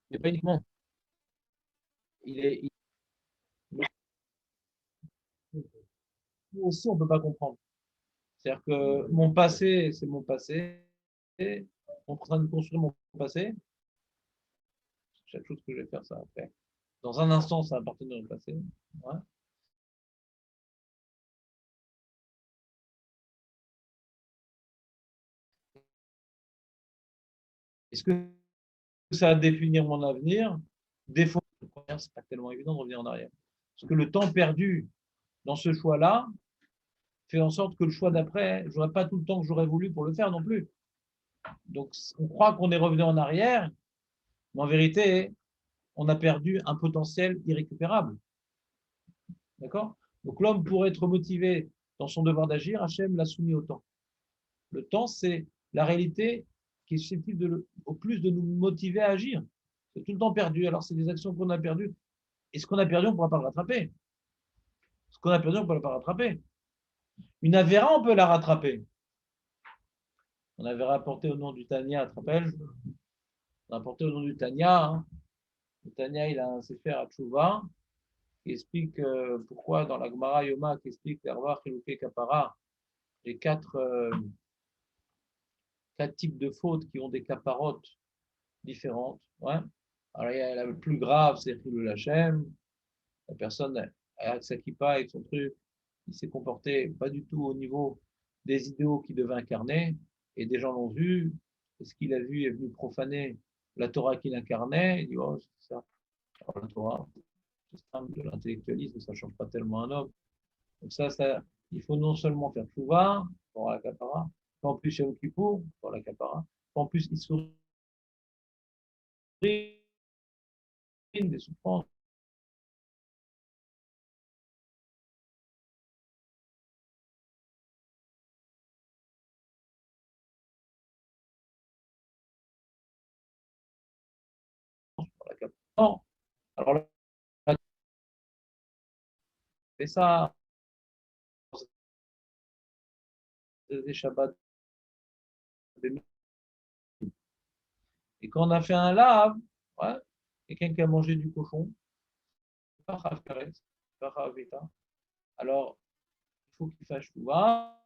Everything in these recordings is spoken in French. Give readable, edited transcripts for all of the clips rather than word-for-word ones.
Mais pas uniquement. Il est, il- Nous aussi, on ne peut pas comprendre. C'est-à-dire que mon passé, c'est mon passé. On est en train de construire mon passé. Chaque chose que je vais faire, ça après. Dans un instant, ça appartient au passé. Ouais. Est-ce que ça va définir mon avenir? Défaut, c'est pas tellement évident de revenir en arrière. Parce que le temps perdu dans ce choix-là fait en sorte que le choix d'après, je n'aurai pas tout le temps que j'aurais voulu pour le faire non plus. Donc, on croit qu'on est revenu en arrière, mais en vérité, on a perdu un potentiel irrécupérable. D'accord? Donc, l'homme, pour être motivé dans son devoir d'agir, Hachem l'a soumis au temps. Le temps, c'est la réalité qui est susceptible au plus de nous motiver à agir. C'est tout le temps perdu. Alors, c'est des actions qu'on a perdues. Et ce qu'on a perdu, on ne pourra pas le rattraper. Ce qu'on a perdu, on ne pourra pas le rattraper. Une Avera, on peut la rattraper. On avait rapporté au nom du Tania, tu te rappelles? On a rapporté au nom du Tania. Hein. Le Tania, il a un Sefer à Tchouva qui explique pourquoi dans la Gemara Yoma, qui explique l'Arva, Chilouké, Kapara, les quatre types de fautes qui ont des caparotes différentes. Ouais. Alors, il y a la plus grave, c'est Chilul Hashem. La personne, avec sa kippa, avec son truc, il s'est comporté pas du tout au niveau des idéaux qu'il devait incarner. Et des gens l'ont vu. Et ce qu'il a vu est venu profaner la Torah qu'il incarnait. Il dit, oh, c'est ça. Alors, la Torah, c'est simple, de l'intellectualisme, ça ne change pas tellement un homme. Donc ça, il faut non seulement faire Tchouva pour la capara, qu'en plus Yom Kippour pour la capara, qu'en plus il sourit des souffrances pour la capara. Non. Alors là, c'est ça, c'est des Shabbats. Et quand on a fait un lave, ouais, quelqu'un qui a mangé du cochon, pas Chav Karet, pas Chav Veta, alors il faut qu'il fasse Tchouva,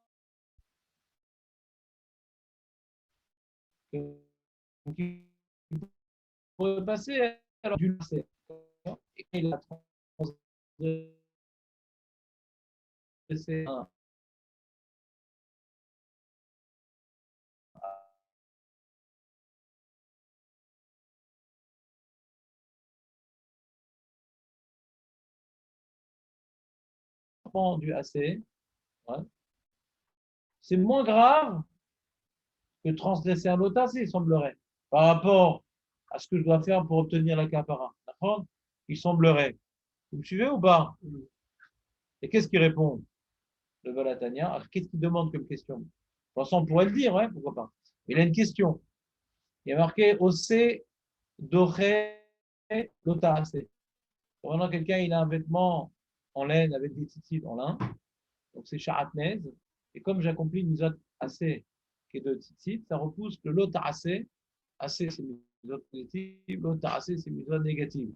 donc il faut passer alors du passé. Et quand il a transgressé un enfant du AC, ouais, c'est moins grave que transgresser un autre AC, il semblerait, par rapport à ce que je dois faire pour obtenir la capara. D'accord? Il semblerait. Vous me suivez ou pas? Et qu'est-ce qu'il répond, le Balatania? Qu'est-ce qu'il demande comme question? Pour l'instant, on pourrait le dire, ouais, pourquoi pas. Il a une question. Il y a marqué Ose Doré Lotarase. Pendant quelqu'un, il a un vêtement en laine avec des titides en lin, donc c'est Sharatnez. Et comme j'accomplis une mitzvah assez qui est de tzitzit, ça repousse le lot assez. Assez, c'est une mitzvah positive. Lot assez, c'est une mitzvah négative.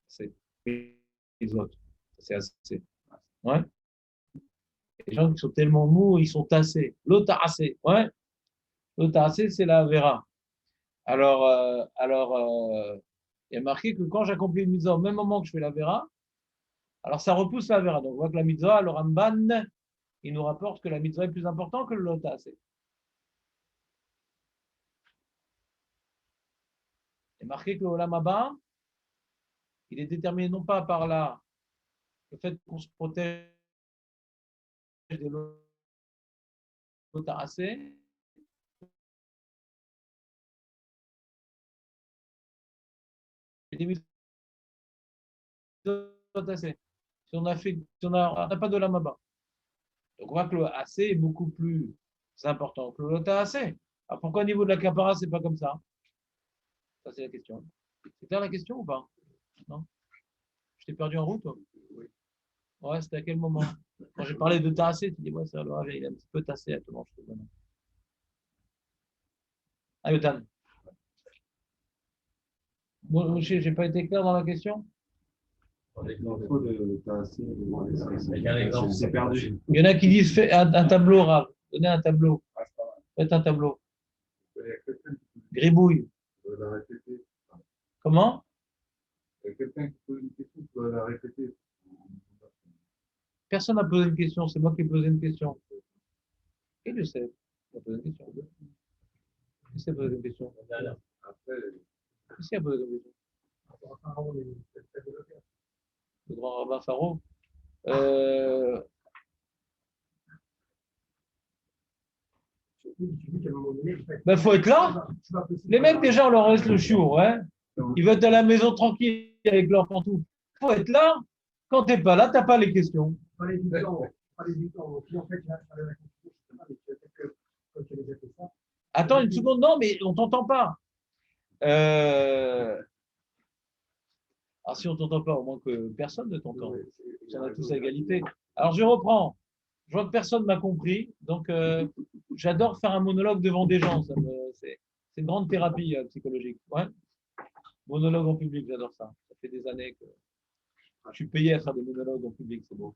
C'est les autres. C'est assez. Ouais. Les gens qui sont tellement mous, ils sont tassés. Lot assez. Ouais. Lot assez, c'est la vera. Alors, il y a marqué que quand j'accomplis une mitzvah au même moment que je fais la vera, alors ça repousse la vera. Donc on voit que la mitzvah, le Ramban, il nous rapporte que la mitzvah est plus importante que le lot assez. Il est marqué que l'Olam Abba, il est déterminé non pas par le fait qu'on se protège de l'eau tassée, mais des tassées. Si on n'a pas de l'Olam Abba. Donc on voit que le AC est beaucoup plus important que le lota AC. Alors pourquoi au niveau de la capara, c'est pas comme ça? Ça, c'est la question. C'est clair la question ou pas? Non? Je t'ai perdu en route? Toi. Ouais, c'était à quel moment? Quand j'ai parlé de tasser, tu dis, ouais, ça, alors, il est un petit peu tassé à te manger. Ah, Yotan. Moi, je n'ai pas été clair dans la question. C'est perdu. Il y en a qui disent fais un tableau, Rav. Donnez un tableau. Faites un tableau. Gribouille. Comment? Il y a quelqu'un qui pose une question, tu dois la répéter. Personne n'a posé une question, c'est moi qui ai posé une question. Et je sais, il a posé une question. Qui s'est posé une question? Après, Qui s'est posé une question? Le grand rabbin Faro. Ben, faut être là. Les mecs, déjà, on leur reste le chiour, ouais. Ils veulent être à la maison tranquille avec leurs pantoufles. Faut être là. Quand t'es pas là, t'as pas les questions. Attends une seconde, non, mais on t'entend pas. Alors, si on t'entend pas, au moins que personne ne t'entend. On a tous à égalité. Alors, je reprends. Je vois que personne m'a compris. Donc, j'adore faire un monologue devant des gens. C'est une grande thérapie psychologique. Ouais. Monologue en public, j'adore ça. Ça fait des années que je suis payé à faire des monologues en public, c'est beau.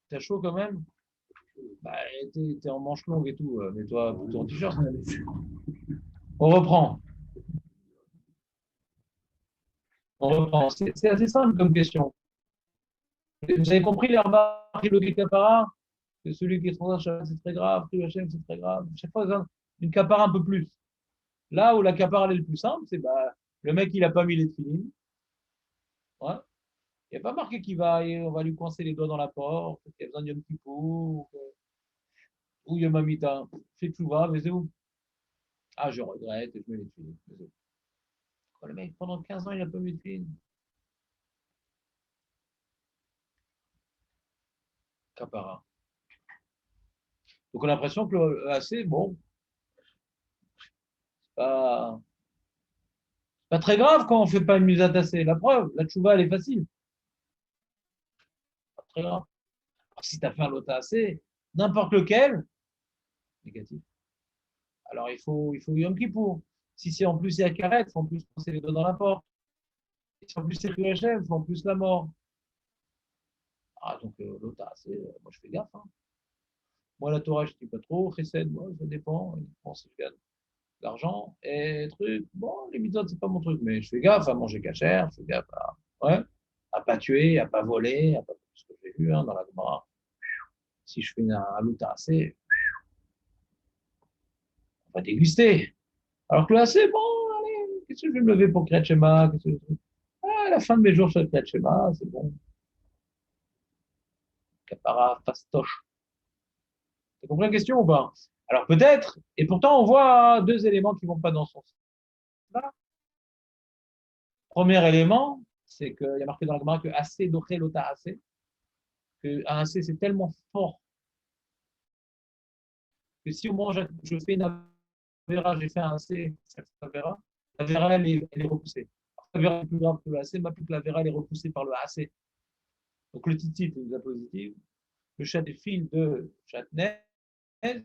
T'as chaud quand même? Bah, t'es en manche longue et tout, mais toi, plutôt en t-shirt. On reprend. On reprend. C'est assez simple comme question. Vous avez compris les remarques de Capara? Que celui qui est sans Hachem, c'est très grave, que Hachem, c'est très grave. Chaque fois, une capara un peu plus. Là où la capara est le plus simple, c'est bah, le mec, il n'a pas mis les filines. Ouais. Il n'y a pas marqué on va lui coincer les doigts dans la porte, qu'il y a besoin de Yom Kippour, ou Yom Hamita. Fais tchouva, mais c'est où? Ah, je regrette, je mets les filines. Le mec, pendant 15 ans, il n'a pas mis de filines. Capara. Donc on a l'impression que le AC, bon, pas très grave quand on ne fait pas une mise à tasser. La preuve, la tchouva, elle est facile. Pas très grave. Si tu as fait un lot assez, n'importe lequel, négatif. Alors il faut Yom Kippour. Si c'est en plus c'est à carette, il faut en plus passer les doigts dans la porte. Et si en plus c'est QHM, il faut en plus la mort. Ah, donc l'autre assez, moi je fais gaffe. Hein. Moi la Torah, je ne dis pas trop. Chesed, moi ça dépend. Je pense que je gagne l'argent. Et truc, bon, les mitzvot, c'est pas mon truc, mais je fais gaffe à manger cachère, je fais gaffe ouais, à pas tuer, à pas voler, à pas tout ce que j'ai vu hein, dans la Gemara. Si je fais un lot assez, on va déguster. Alors que là, c'est bon, allez, qu'est-ce que je vais me lever pour Kriyat Shema? À la fin de mes jours, je fais Kriyat Shema, c'est bon. Capara, fastoche. Tu compris la question ou pas? Alors peut-être, et pourtant on voit deux éléments qui ne vont pas dans ce sens. Là. Premier élément, c'est qu'il y a marqué dans la Gemara que assez doché lota assez, que assez c'est tellement fort que si au moins je fais une avéra, j'ai fait un assez, cette avéra, l'avéra elle est repoussée. L'avéra est plus grave que le assez, mais plus que l'avéra elle est repoussée par le assez. Donc le titre est déjà positif. Le chat des fils de châtenay, ouais,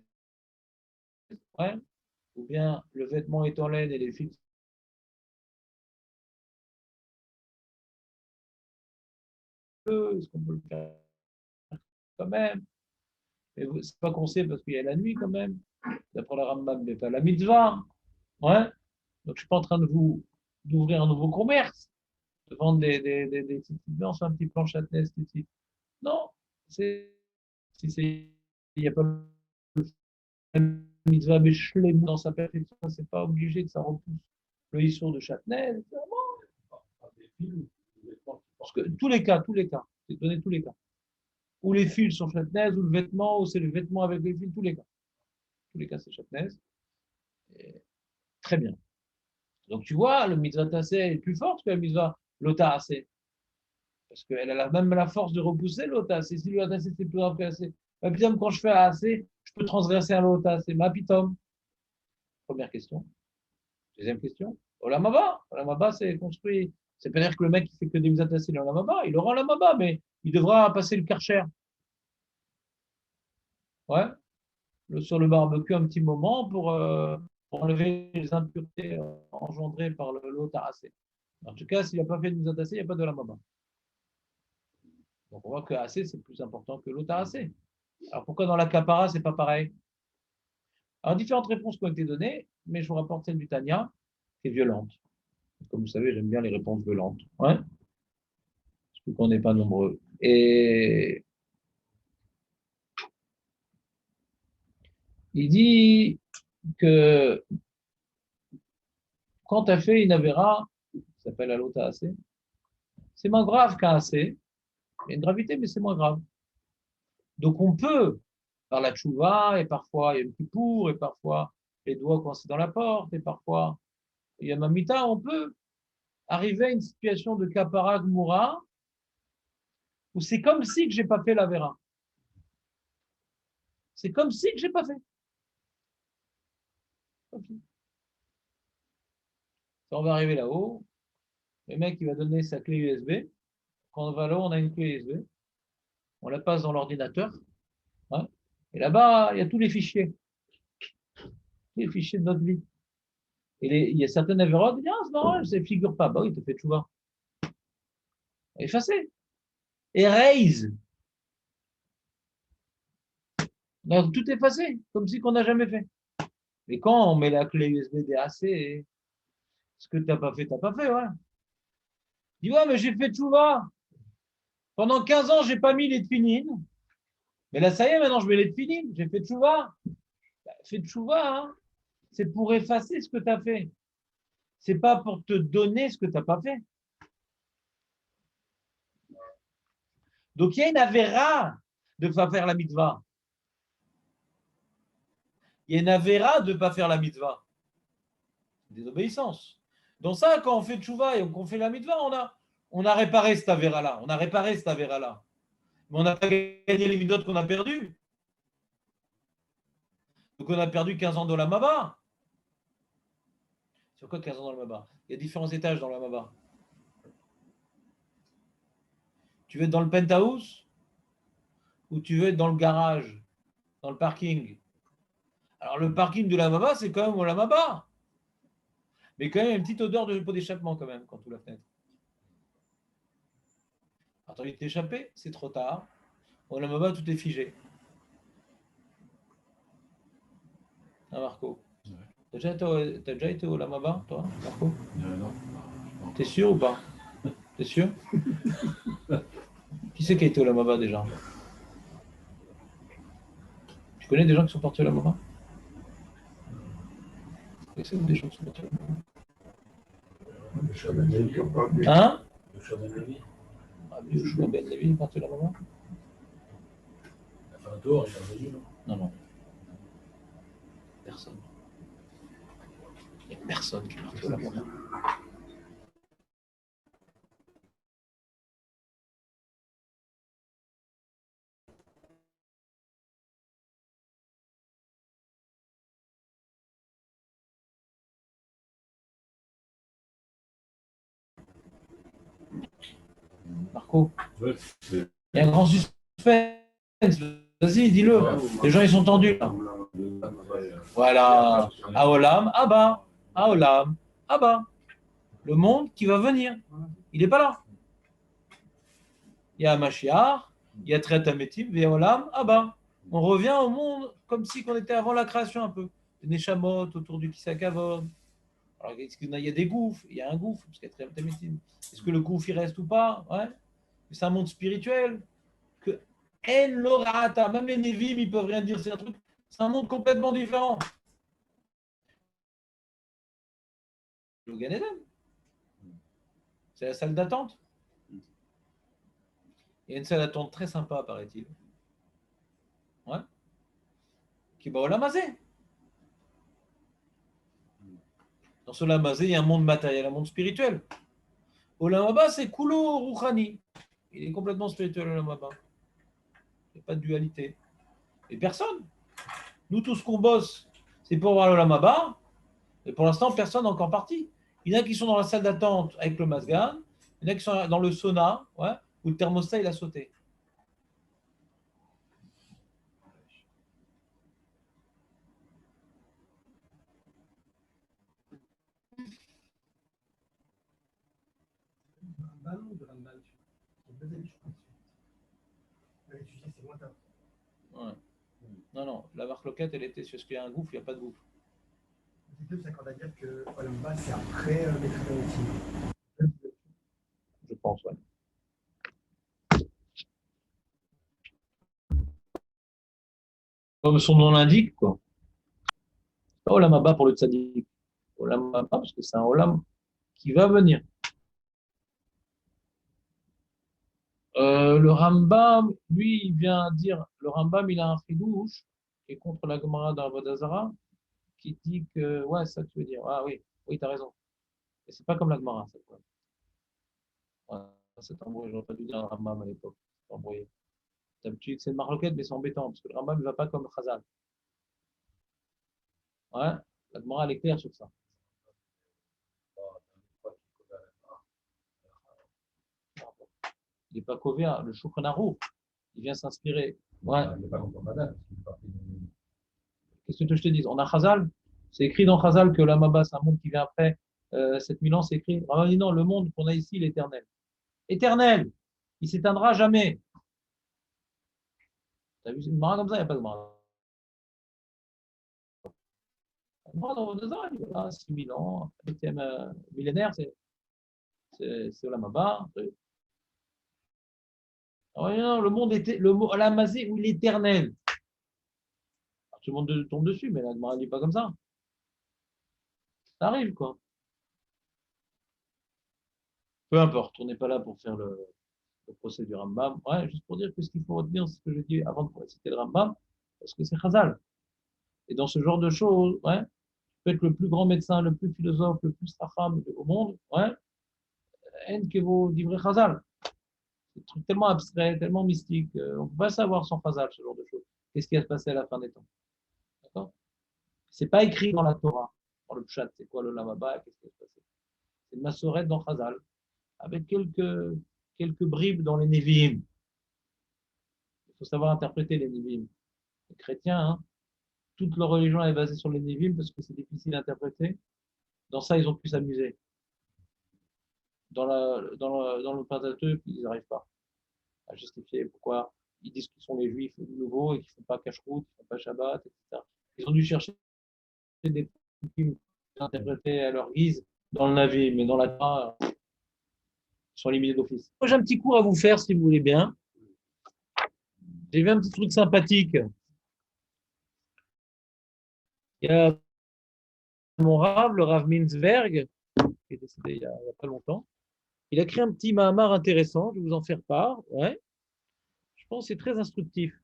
ou bien le vêtement est en laine et les fils, est-ce qu'on peut le faire quand même? Mais c'est pas qu'on sait parce qu'il y a la nuit quand même, d'après le Rambam, mais pas la mitzvah. Ouais. Donc je suis pas en train d'ouvrir un nouveau commerce, de vendre des petites blanches, un petit plan châtenay ici. Non, c'est si c'est il n'y a pas la mitzvah Béchlem dans sa perfection, c'est pas obligé que ça repousse le histoire de Châtenay. Parce que tous les cas, c'est donné tous les cas. Ou les fils sont châtenaises, ou le vêtement, ou c'est le vêtement avec les fils, tous les cas. Tous les cas, c'est châtenaise. Très bien. Donc tu vois, le mitzvah tassé est plus fort que le mitzvah lota assez. Parce qu'elle a même la force de repousser l'ota assez. Si le lota assez, c'est plus grave que assez. Pitom, quand je fais assez, je peux transgresser un lota assez. Ma pitom. Première question. Deuxième question. Olamaba. Olamaba, c'est construit. C'est pas dire que le mec qui fait que des mitzvah tassé, il a Olamaba. Il aura Olamaba, mais il devra passer le karcher. Ouais. sur le barbecue un petit moment pour enlever les impuretés engendrées par l'eau tassée. En tout cas, s'il n'a pas fait de mise tassée, il n'y a pas de la mama. Donc on voit que assez, c'est plus important que l'eau tassée. Alors pourquoi dans la capara, ce n'est pas pareil? Alors différentes réponses qui ont été données, mais je vous rapporte celle du Tania, qui est violente. Comme vous savez, j'aime bien les réponses violentes. Ouais. Parce qu'on n'est pas nombreux. Et il dit que quand tu as fait une avéra, ça s'appelle alota assez, c'est moins grave qu'un assez. Il y a une gravité, mais c'est moins grave. Donc on peut, par la tchouva, et parfois il y a le kippour, et parfois les doigts coincés dans la porte, et parfois il y a mamita, on peut arriver à une situation de kapara gmura où c'est comme si que j'ai pas fait l'avera. C'est comme si que j'ai pas fait. Okay. On va arriver là-haut, le mec il va donner sa clé USB. Quand on va là-haut, on a une clé USB. On la passe dans l'ordinateur. Hein, et là-bas, il y a tous les fichiers de notre vie. Et il y a certaines avérotes qui disent ah, c'est marrant, ça ne figure pas. Bah oui, il te fait tchouva. Effacer. Erase. Donc, tout effacé, comme si qu'on n'a jamais fait. Et quand on met la clé USB DAC, ce que tu n'as pas fait, ouais. Dis ouais, mais j'ai fait tchouva. Pendant 15 ans, je n'ai pas mis les tfinines. Mais là, ça y est, maintenant, je mets les tfinines. J'ai fait tchouva. Bah, fais tchouva, hein. C'est pour effacer ce que tu as fait. C'est pas pour te donner ce que tu n'as pas fait. Donc, il y a une avéra de ne pas faire la mitzvah. Il y a une avéra de ne pas faire la mitzvah. Désobéissance. Donc ça, quand on fait tchouva et qu'on fait la mitzvah, on a réparé cette avéra-là. On a réparé cette avéra-là. Mais on n'a pas gagné les mitzvot qu'on a perdu. Donc on a perdu 15 ans dans la Maba. Sur quoi 15 ans dans la Maba? Il y a différents étages dans la Maba. Tu veux être dans le penthouse ou tu veux être dans le garage, dans le parking? Alors le parking de la Maba, c'est quand même la Maba. Mais quand même une petite odeur de pot d'échappement quand même quand tu ouvres la fenêtre. Alors tu as envie de t'échapper, c'est trop tard. Au Lamaba, tout est figé. Hein, Marco? Ouais. T'as déjà été au Lamaba, toi, Marco? Non. T'es sûr ou pas? T'es sûr? Qui c'est qui a été au Lamaba déjà? Tu connais des gens qui sont partis au Lamaba? C'est des gens qui sont partis au Lamaba. Hein? Yoshua Ben Levi est parti au Lamaba? Il a fait un tour, il est revenu, non? Non. Personne. Il n'y a personne qui est parti au Lamaba. Marco, ouais, il y a un grand suspense. Vas-y, dis-le. Les gens, ils sont tendus. Là. Voilà. Aolam, Abba. Aolam, Abba. Le monde qui va venir. Il n'est pas là. Il y a Mashiach, il y a Tret Ametim, et Aolam, Abba. On revient au monde comme si on était avant la création un peu. Des Neshamot autour du Kisakavod. Alors, est-ce qu'il y a des gouffres? Il y a un gouffre, parce qu'il y a Tret Ametim. Est-ce que le gouffre, il reste ou pas? Ouais. C'est un monde spirituel. Que En Lorata, même les Nevim, ils peuvent rien dire. C'est un monde complètement différent. Le Gan Eden. C'est la salle d'attente. Il y a une salle d'attente très sympa, paraît-il. Ouais. Qui est au Lamazé. Dans ce Lamazé, il y a un monde matériel, un monde spirituel. Au Lamaba, c'est Kulo Rouhani. Il est complètement spirituel, au Lamaba. Il n'y a pas de dualité. Et personne. Nous, tous qu'on bosse, c'est pour voir le Lamaba. Et pour l'instant, personne n'est encore parti. Il y en a qui sont dans la salle d'attente avec le Masgan. Il y en a qui sont dans le sauna, ouais, où le thermostat, il a sauté. Rambam ou de Rambam? Deux avis, je pense. Mais tu dis, c'est lointain. Ouais. Non, la marloquette, elle était sur ce qu'il y a un gouffre, il n'y a pas de gouffre. Les deux s'accordent à dire que Rambam, c'est après Métranoïti. Je pense, ouais. Comme son nom l'indique, quoi. Pas Olam Haba pour le tzaddik. Olam Haba, parce que c'est un Olam qui va venir. Le Rambam, lui, il vient dire, le Rambam, il a un chidouche qui est contre la Gemara d'Avodah Zarah, qui dit que, ouais, c'est ça que tu veux dire. Ah oui, t'as raison. Et c'est pas comme la Gemara, c'est quoi. Ouais, c'est embrouillé, j'aurais pas dû dire le Rambam à l'époque. C'est embrouillé. D'habitude, c'est une marloquette, mais c'est embêtant, parce que le Rambam ne va pas comme le Chazal. Ouais, la Gemara, elle est claire sur ça. Il n'est pas couvert, le Shulchan Aruch, il vient s'inspirer. Ouais. Qu'est-ce que je te dis? On a Chazal, c'est écrit dans Chazal que l'Amaba, c'est un monde qui vient après 7000 ans, c'est écrit. On dit non, le monde qu'on a ici, il est éternel. Éternel, il s'éteindra jamais. Tu as vu une Mara comme ça? Il n'y a pas de Mara. Moi, dans 2 ans, il y a 6000 ans, 8e millénaire, c'est Olam Haba. Non, le monde était, le mot Olamazé ou l'éternel. Tout le monde tombe dessus, mais la Gemara ne dit pas comme ça. Ça arrive, quoi. Peu importe, on n'est pas là pour faire le procès du Rambam. Ouais, juste pour dire que ce qu'il faut retenir, c'est ce que j'ai dit avant de citer le Rambam, parce que c'est Chazal. Et dans ce genre de choses, ouais, tu peux être le plus grand médecin, le plus philosophe, le plus racham au monde, ouais, en que vous divrez Chazal. C'est un truc tellement abstrait, tellement mystique, on ne peut pas savoir sans Chazal, ce genre de choses. Qu'est-ce qui va se passer à la fin des temps? D'accord? C'est pas écrit dans la Torah, dans le Pshat, c'est quoi le Lamaba, qu'est-ce qui va se passer? C'est une massorette dans Chazal, avec quelques bribes dans les Nevi'im. Il faut savoir interpréter les Nevi'im. Les chrétiens, hein, toute leur religion est basée sur les Nevi'im parce que c'est difficile à interpréter. Dans ça, ils ont pu s'amuser. Dans le Pentateuque, ils n'arrivent pas à justifier pourquoi ils disent qu'ils sont les Juifs nouveaux et qu'ils ne font pas cache-route, qu'ils ne font pas Shabbat, etc. Ils ont dû chercher des Nevi'im interprétés à leur guise dans le Navi, mais dans la Torah, ils sont éliminés d'office. Moi, j'ai un petit cours à vous faire, si vous voulez bien. J'ai vu un petit truc sympathique. Il y a mon Rav, le Rav Minzberg, qui est décédé il y a pas longtemps. Il a créé un petit mahamar intéressant, je vais vous en faire part. Ouais. Je pense que c'est très instructif.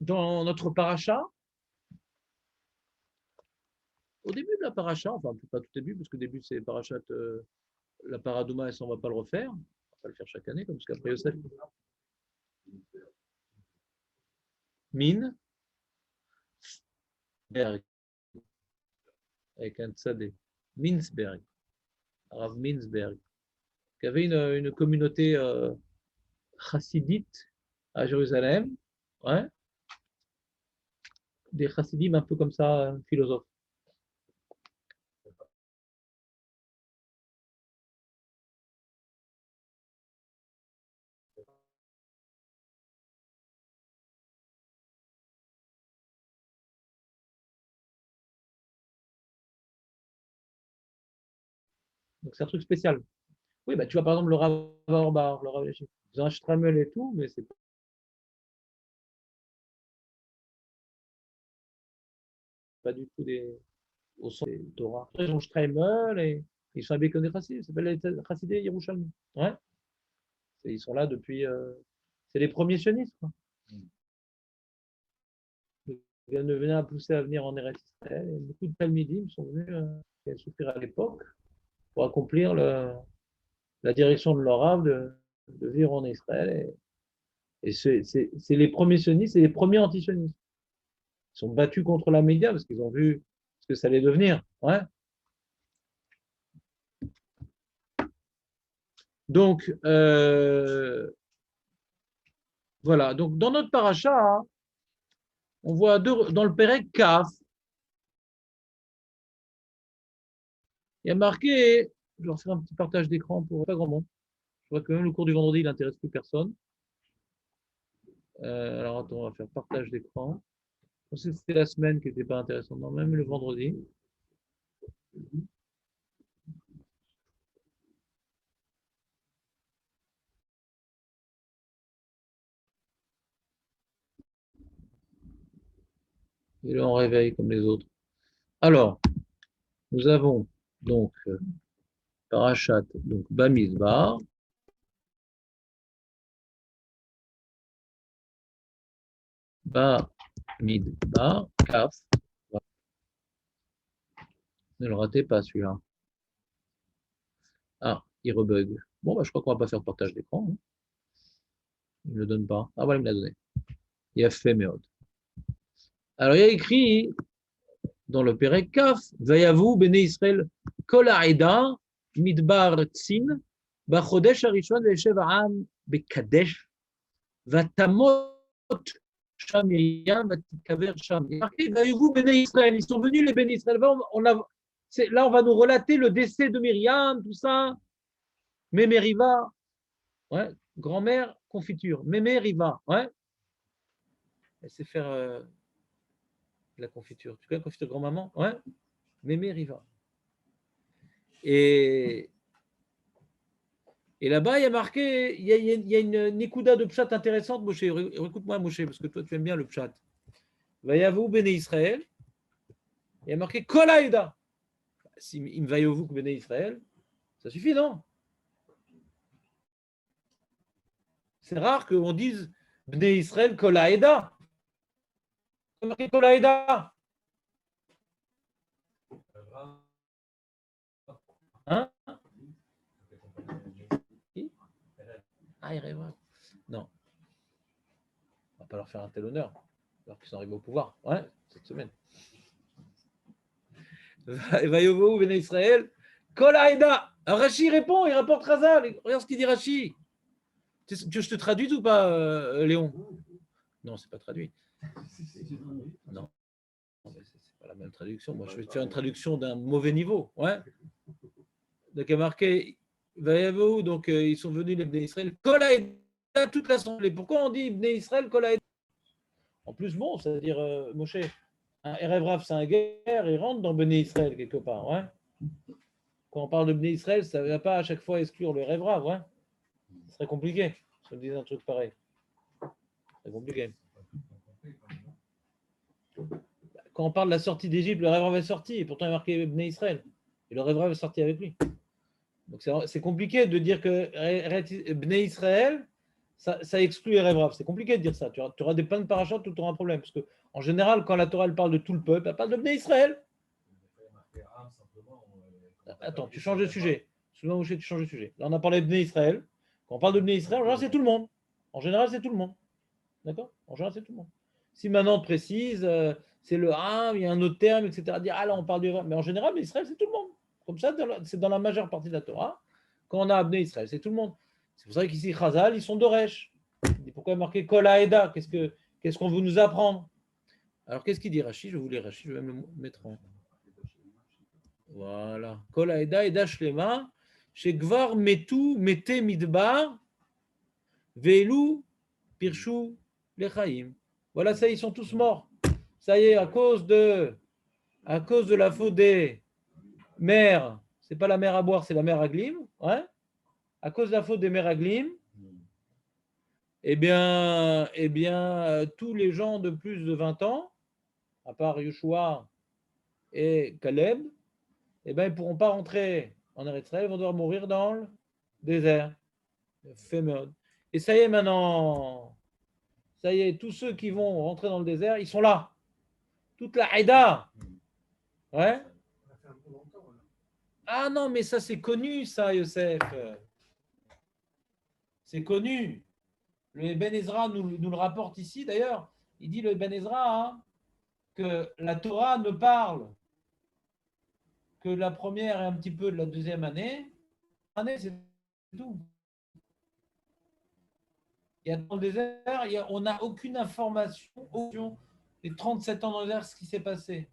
Dans notre paracha, au début de la paracha, enfin pas tout début, parce que début c'est parachat, la paradouma, et ça on ne va pas le refaire. On ne va pas le faire chaque année, comme ce qu'après Yosef. Minberg, avec un tzadé. Minzberg, Rav Minzberg, qui avait une communauté chassidite à Jérusalem, ouais, des chassidim un peu comme ça, philosophes. Donc c'est un truc spécial. Oui, bah, tu vois par exemple le Rav Orbar, le Rav Yeshiv. Ils ont un Stramel et tout, mais c'est pas du tout au sens des Torah. Ils ont Stramel et ils sont habillés comme des chassidim. Ils s'appellent les chassidés Yerushalmi. Ouais. Ils sont là depuis. C'est les premiers sionistes, quoi. Ils venaient à pousser à venir en Eretz Israël. Et beaucoup de Talmidim sont venus souffrir à l'époque pour accomplir la direction de leur Rav de vivre en Israël. Et c'est les premiers sionistes et les premiers anti-sionistes. Ils sont battus contre la média parce qu'ils ont vu ce que ça allait devenir. Ouais. Donc, voilà. Donc, dans notre paracha, hein, on voit dans le Pérec Kaf, Il y a marqué, je vais refaire un petit partage d'écran pour pas grand monde. Je vois que même le cours du vendredi, il n'intéresse plus personne. Alors attends, on va faire partage d'écran. Je pensais que c'était la semaine qui n'était pas intéressante. Non, même le vendredi. Et là, on réveille comme les autres. Alors, nous avons donc Parachat, donc Bamidbar, Bamidbar, Kaf. Ne le ratez pas celui-là. Ah, il rebug. Bon, bah, je crois qu'on va pas faire partage d'écran. Hein. Il ne le donne pas. Ah, voilà, il me l'a donné. Il a fait Méod. Alors, il y a écrit dans le Pérec Kaf, Vayavu Bene Israël Kol Ha'eda Midbar Tzin Bachodesh Harishon Ve'eshev Ha'am Bekadesh Vatamot Sham Miriam Vatikaver Sham. Il y a marqué Vayavu Bene Israël. Ils sont venus les Bene Israël. Là, on va nous relater le décès de Myriam, tout ça. Mémé Riva, ouais, grand-mère, confiture. Mémé Riva, ouais. Elle sait faire la confiture. Tu connais la confiture grand-maman? Ouais. Mémé Riva. Et là-bas, il y a marqué, il y a une Nikuda de Pshat intéressante, Moshe. Écoute-moi, Moshe, parce que toi, tu aimes bien le Pshat. Vayavu Bene Israël. Il y a marqué Kolaïda. Si il me vayavu Bene Israël, ça suffit, non? C'est rare qu'on dise Bene Israël Kolaïda. Il y a marqué Kolaïda. Hein? Ah, il rêve. Non. On va pas leur faire un tel honneur, alors qu'ils sont arrivés au pouvoir. Ouais, cette semaine. Vayovo, Bene Israël. Kol Haïda. Rachi répond, il rapporte Razal. Regarde ce qu'il dit Rachi. Tu veux que je te traduise ou pas, Léon? Non, c'est pas traduit. Non. C'est pas la même traduction. Moi, je vais te faire une traduction d'un mauvais niveau. Ouais. Donc, il y a marqué Vayovo, donc ils sont venus les Bene Israël. Kol Haïda, toute l'assemblée. Pourquoi on dit Bene Israël, Kol Haïda? En plus, bon, c'est-à-dire, Moshe, un Erev Rav, c'est un guerre, il rentre dans Béné Israël quelque part. Ouais. Quand on parle de Béné Israël, ça ne va pas à chaque fois exclure le Erev Rav. Ouais. Ce serait compliqué si on disait un truc pareil. C'est compliqué. Quand on parle de la sortie d'Égypte, le Erev Rav est sorti, et pourtant il est marqué Béné Israël. Et le Erev Rav est sorti avec lui. Donc c'est compliqué de dire que Béné Israël, ça exclut Erev Rav. C'est compliqué de dire ça. Tu auras des plein de parachutes, tu auras un problème. Parce que en général, quand la Torah elle parle de tout le peuple, elle parle de Béné Israël. Attends, tu changes de sujet. Souvent, tu changes de sujet. Là, on a parlé de Bnei Israël. Quand on parle de Bnei Israël, en général, c'est tout le monde. En général, c'est tout le monde. D'accord? En général, c'est tout le monde. Si maintenant on précise, c'est le il y a un autre terme, etc. Dire, là, on parle du. Mais en général, Bnei Israël, c'est tout le monde. Comme ça, c'est dans la majeure partie de la Torah. Quand on a Bnei Israël, c'est tout le monde. C'est pour ça qu'ici, Chazal, ils sont d'Oresh. Pourquoi il est marqué Kol Haïda? Qu'est-ce qu'on veut nous apprendre? Alors, qu'est-ce qu'il dit Rashi? Je vais vous lire Rashi, je vais même le mettre en. Voilà. Kol Haïda Eda Shlema, chez Gvar Metu Mete Midbar, Velu Pirshu Lechaim. Voilà, ça, ils sont tous morts. Ça y est, à cause de la faute des mères, c'est pas la mer à boire, c'est la mer à glim, ouais. À cause de la faute des mers à glim, eh bien, tous les gens de plus de 20 ans, à part Yoshua et Caleb, eh bien, ils ne pourront pas rentrer en Eretz Israël, ils vont devoir mourir dans le désert. Et ça y est maintenant, ça y est, tous ceux qui vont rentrer dans le désert, ils sont là. Toute la Haïda. Ouais. Ah non, mais ça c'est connu, ça, Youssef. C'est connu. Le Ben Ezra nous le rapporte ici, d'ailleurs. Il dit, le Ben Ezra, que la Torah ne parle que la première et un petit peu de la deuxième année. C'est tout. Et dans le désert, on n'a aucune information des 37 ans dans le désert, ce qui s'est passé.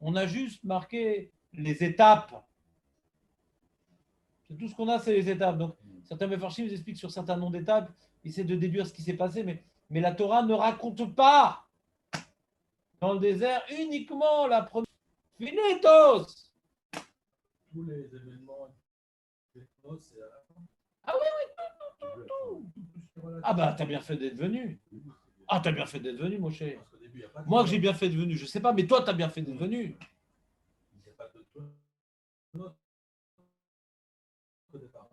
On a juste marqué les étapes C'est tout ce qu'on a, c'est les étapes. Donc, certains Mefarshim vous expliquent sur certains noms d'étapes, ils essaient de déduire ce qui s'est passé, mais la Torah ne raconte pas dans le désert uniquement la première. Finitos! Tous les événements, c'est à la fin. Ah oui, ah bah, t'as bien fait d'être venu. Ah, t'as bien fait d'être venu, mon cher. Parce qu'au début, il n'y a pas de Moi, que j'ai bien fait d'être venu, je sais pas, mais toi, t'as bien fait d'être venu. Il n'y a pas de notes au départ.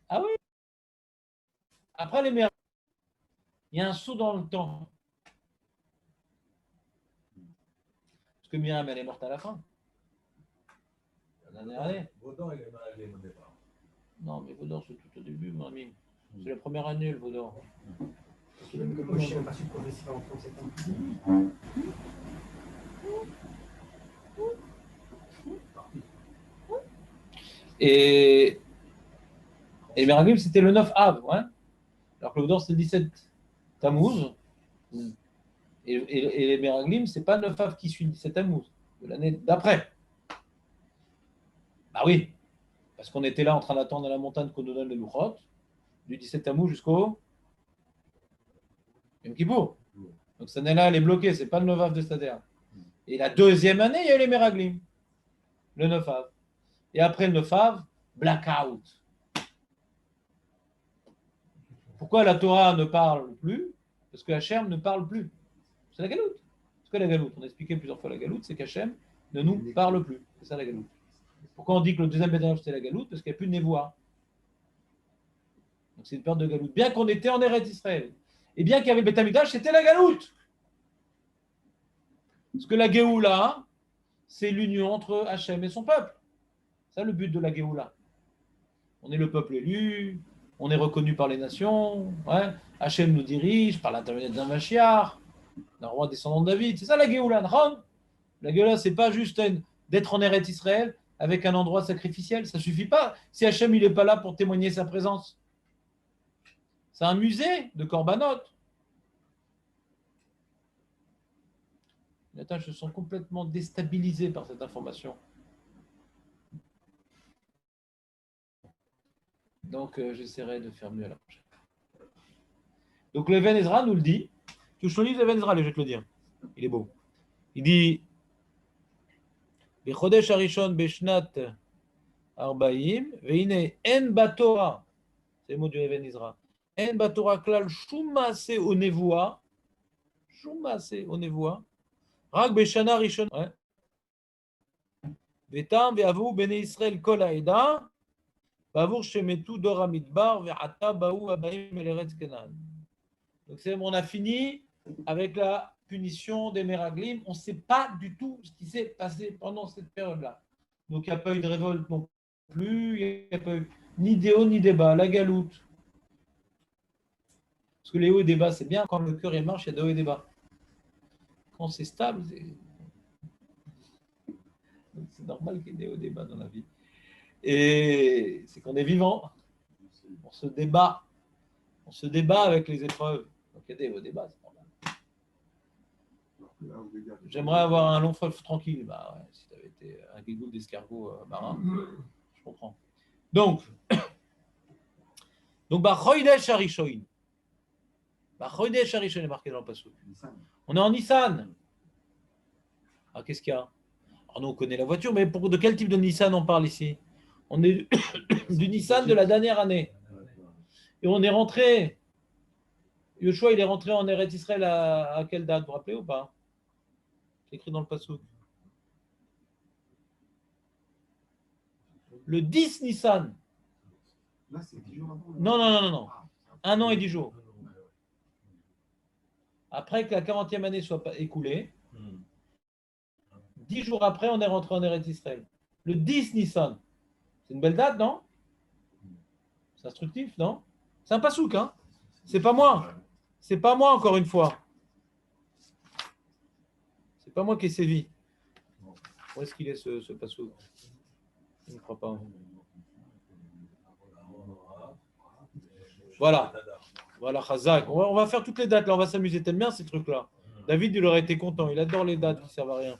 Ah oui. Après les mers, il y a un saut dans le temps. Parce que Myriam, elle est morte à la fin. La dernière année. Vaudan, il est malade au départ. Non, mais Vaudor, c'est tout au début, mon ami. C'est la première année, le Vaudor. Même que Moshe n'a pas su progressivement en 37 ans. Et Meraglim, c'était le 9 Av, ouais. Alors que le Vaudor, c'est le 17 Tammuz. Et les Meraglim, c'est pas le 9 Av qui suit le 17 Tammuz, de l'année d'après. Bah oui, parce qu'on était là en train d'attendre à la montagne qu'on nous donne les Luchot, du 17 Tammuz jusqu'au Yom Kippour. Donc cette année-là, elle est bloquée, c'est pas le 9 Av de Stader. Et la deuxième année, il y a eu les Meraglim, le 9 Av. Et après le 9 Av, blackout. Pourquoi la Torah ne parle plus? Parce que Hachem ne parle plus. C'est la galoute. C'est quoi la galoute? On a expliqué plusieurs fois la galoute, c'est qu'Hachem ne nous parle plus. C'est ça la galoute. Pourquoi on dit que le deuxième Bédénach c'était la galoute? Parce qu'il n'y a plus de névoie. Donc c'est une période de galoute. Bien qu'on était en Eretz Israël, et bien qu'il y avait le Beth Amikdash, c'était la galoute. Parce que la Géoula, c'est l'union entre Hachem et son peuple. C'est ça le but de la Géoula. On est le peuple élu, on est reconnu par les nations, ouais. Hachem nous dirige par l'intermédiaire d'un Mashiach, d'un roi descendant de David. C'est ça la Géoula. La Géoula, c'est pas juste d'être en Eretz Israël avec un endroit sacrificiel. Ça suffit pas si Hachem il n'est pas là pour témoigner sa présence. C'est un musée de Korbanot. Les tâches se sont complètement déstabilisées par cette information. Donc, j'essaierai de faire mieux à la prochaine. Donc, le Even Ezra nous le dit. Tu je te lis le Even Ezra, je vais te le dire. Il est beau. Il dit Bechodesh Harishon Beshnat Arbaim, Veine En Batora. C'est le mot du Even Ezra. En Batora Klal Shumase Onevoa. Shumase Onevoa. Rak Beshana Rishon. Vetam Veavu Bene Israël Kol Haeda. Bavour Shemetu Dora Midbar Ve'ata Baou Abaim Eleretz Kenan. Donc c'est bon, on a fini avec la punition des Meraglim. On ne sait pas du tout ce qui s'est passé pendant cette période-là. Donc il n'y a pas eu de révolte non plus, il n'y a pas eu ni des hauts ni des bas, la galoute. Parce que les hauts et des bas, c'est bien, quand le cœur est marche, il y a des hauts et des bas. Quand c'est stable, c'est normal qu'il y ait des hauts et des bas dans la vie. Et c'est qu'on est vivant, on se débat avec les épreuves. Donc il y a des hauts et des bas, c'est normal. J'aimerais avoir un long fleuve tranquille. Bah ouais, si tu avais été un guigoule d'escargot marin, je comprends. Donc Chodesh Harishon. Chodesh Harishon est marqué dans le passage. On est en Nissan. Ah, qu'est-ce qu'il y a? Alors nous, on connaît la voiture, mais de quel type de Nissan on parle ici? On est du Nissan de la dernière année. Et on est rentré. Yoshua, il est rentré en Eretz Israël à quelle date? Vous vous rappelez ou pas? C'est écrit dans le Passouk. Le 10 Nissan. Là, c'est 10 jours avant. Non. 1 an et 10 jours. Après que la 40e année soit écoulée, 10 jours après, on est rentré en Eretz Israël. Le 10 Nissan. C'est une belle date, non? C'est instructif, non? C'est un passouk, hein? C'est pas moi. C'est pas moi, encore une fois. C'est pas moi qui ai sévi. Où est-ce qu'il est, ce passouk? Je ne crois pas. Voilà. Voilà, Chazak. On va faire toutes les dates, là. On va s'amuser. T'aimes bien ces trucs-là? David, il aurait été content. Il adore les dates qui ne servent à rien.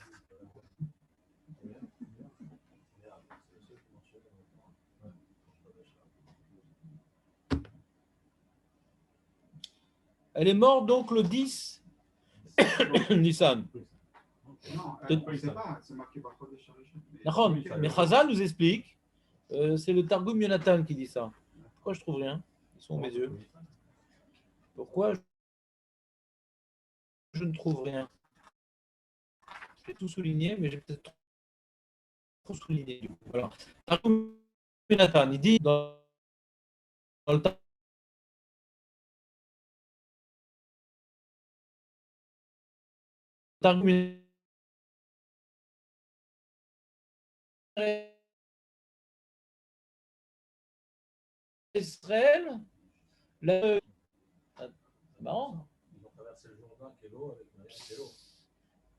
Elle est morte donc le 10 Nissan. Non, De- je ne sais pas, c'est marqué par Kodesh Harishon. D'accord, mais Chazal nous explique, c'est le Targum Yonatan qui dit ça. Pourquoi je trouve rien? Ils sont mes yeux. Pourquoi je ne trouve rien? J'ai tout souligné, mais j'ai peut-être trop souligné. Du coup. Voilà. Targum Yonatan, il dit dans le Targum Israël, c'est marrant. Ils ont traversé le Jourdain, qui est l'eau, avec Maria, qui est l'eau.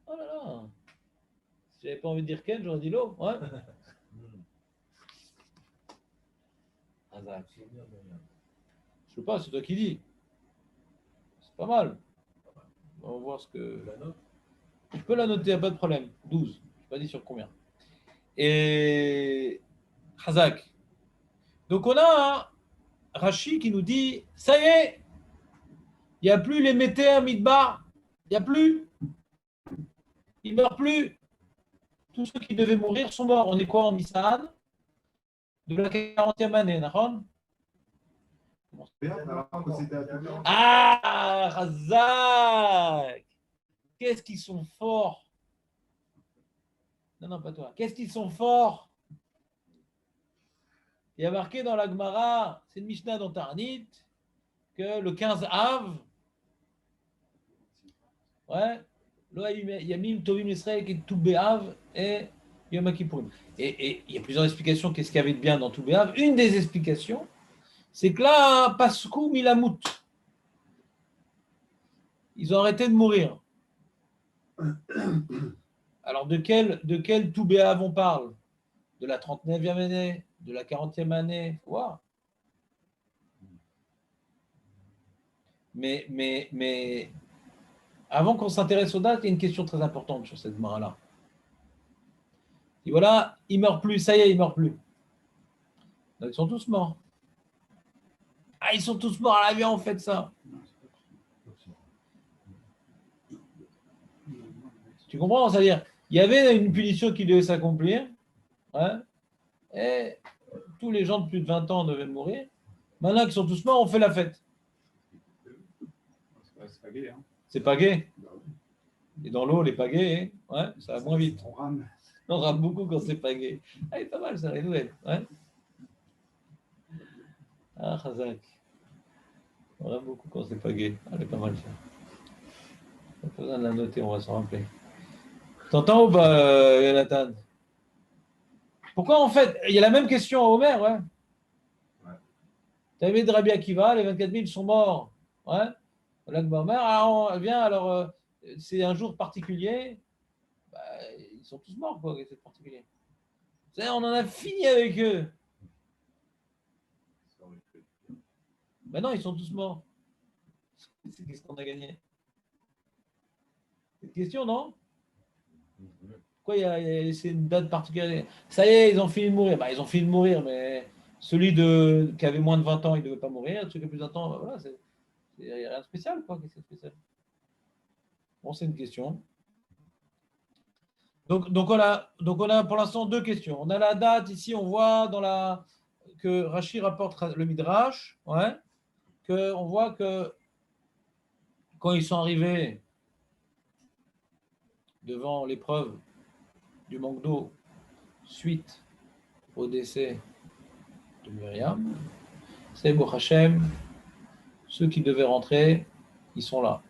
Oh là là. Si j'avais pas envie de dire Ken, j'aurais dit l'eau. Ouais. Hazak. Je sais pas, c'est toi qui dis. C'est pas mal. On va voir ce que. La note. Je peux la noter, pas de problème. 12. Je n'ai pas dit sur combien. Et Hazak. Donc on a un Rashi qui nous dit ça y est, il n'y a plus les métés à Midbar. Il n'y a plus. Ils ne meurent plus. Tous ceux qui devaient mourir sont morts. On est quoi en Nissan? De la 40e année, d'accord? Ah, Razak! Qu'est-ce qu'ils sont forts! Non, pas toi. Qu'est-ce qu'ils sont forts! Il y a marqué dans la Gemara, c'est une Mishnah dans Tarnit, que le 15 Av, ouais, Yamim Tovim Israël qui est tout Béav et Yom Kippourim. Et il y a plusieurs explications. Qu'est-ce qu'il y avait de bien dans tout Béav? Une des explications, c'est que là, Paskou Milamout, ils ont arrêté de mourir. Alors, de quel tout Béav on parle? De la 39e année, de la 40e année, wow. Mais avant qu'on s'intéresse aux dates, il y a une question très importante sur cette Gemara-là. Et voilà, ils ne meurent plus, ça y est, ils ne meurent plus. Donc, ils sont tous morts. Ah, ils sont tous morts à l'avion, on fait ça. Tu comprends? C'est-à-dire, il y avait une punition qui devait s'accomplir, ouais, et tous les gens de plus de 20 ans devaient mourir. Maintenant qu'ils sont tous morts, on fait la fête. C'est pas gay, hein. C'est pas gay. Et dans l'eau, les pagaies, ouais, ça va moins vite. On rame beaucoup quand c'est pas gay. Ah, il est pas mal, ça, les nouvelles. Ouais. Ah, Khazak. On rame beaucoup quand c'est pas gay. Ah, elle est pas mal, ça. On a pas besoin de la noter, on va s'en rappeler. T'entends ou pas, Jonathan? Pourquoi, en fait, il y a la même question à Homer, ouais. Tu avais de Rabbi Akiva, les 24 000 sont morts. Ouais. Homer, alors, viens, alors, c'est un jour particulier. Bah, ils sont tous morts, quoi, c'est particulier. On en a fini avec eux. Ben non, ils sont tous morts. Qu'est-ce qu'on a gagné? C'est une question, non? Pourquoi c'est une date particulière? Ça y est, ils ont fini de mourir. Bah, ils ont fini de mourir, mais celui qui avait moins de 20 ans, il ne devait pas mourir. Celui qui a plus de 20 ans, voilà, il n'y a rien de spécial, quoi. Qu'est-ce que c'est spécial? Bon, c'est une question. Donc on a pour l'instant deux questions. On a la date ici, on voit que Rashi rapporte le Midrash, ouais, on voit que quand ils sont arrivés devant l'épreuve du manque d'eau suite au décès de Myriam, c'est Bo Hachem, ceux qui devaient rentrer, ils sont là.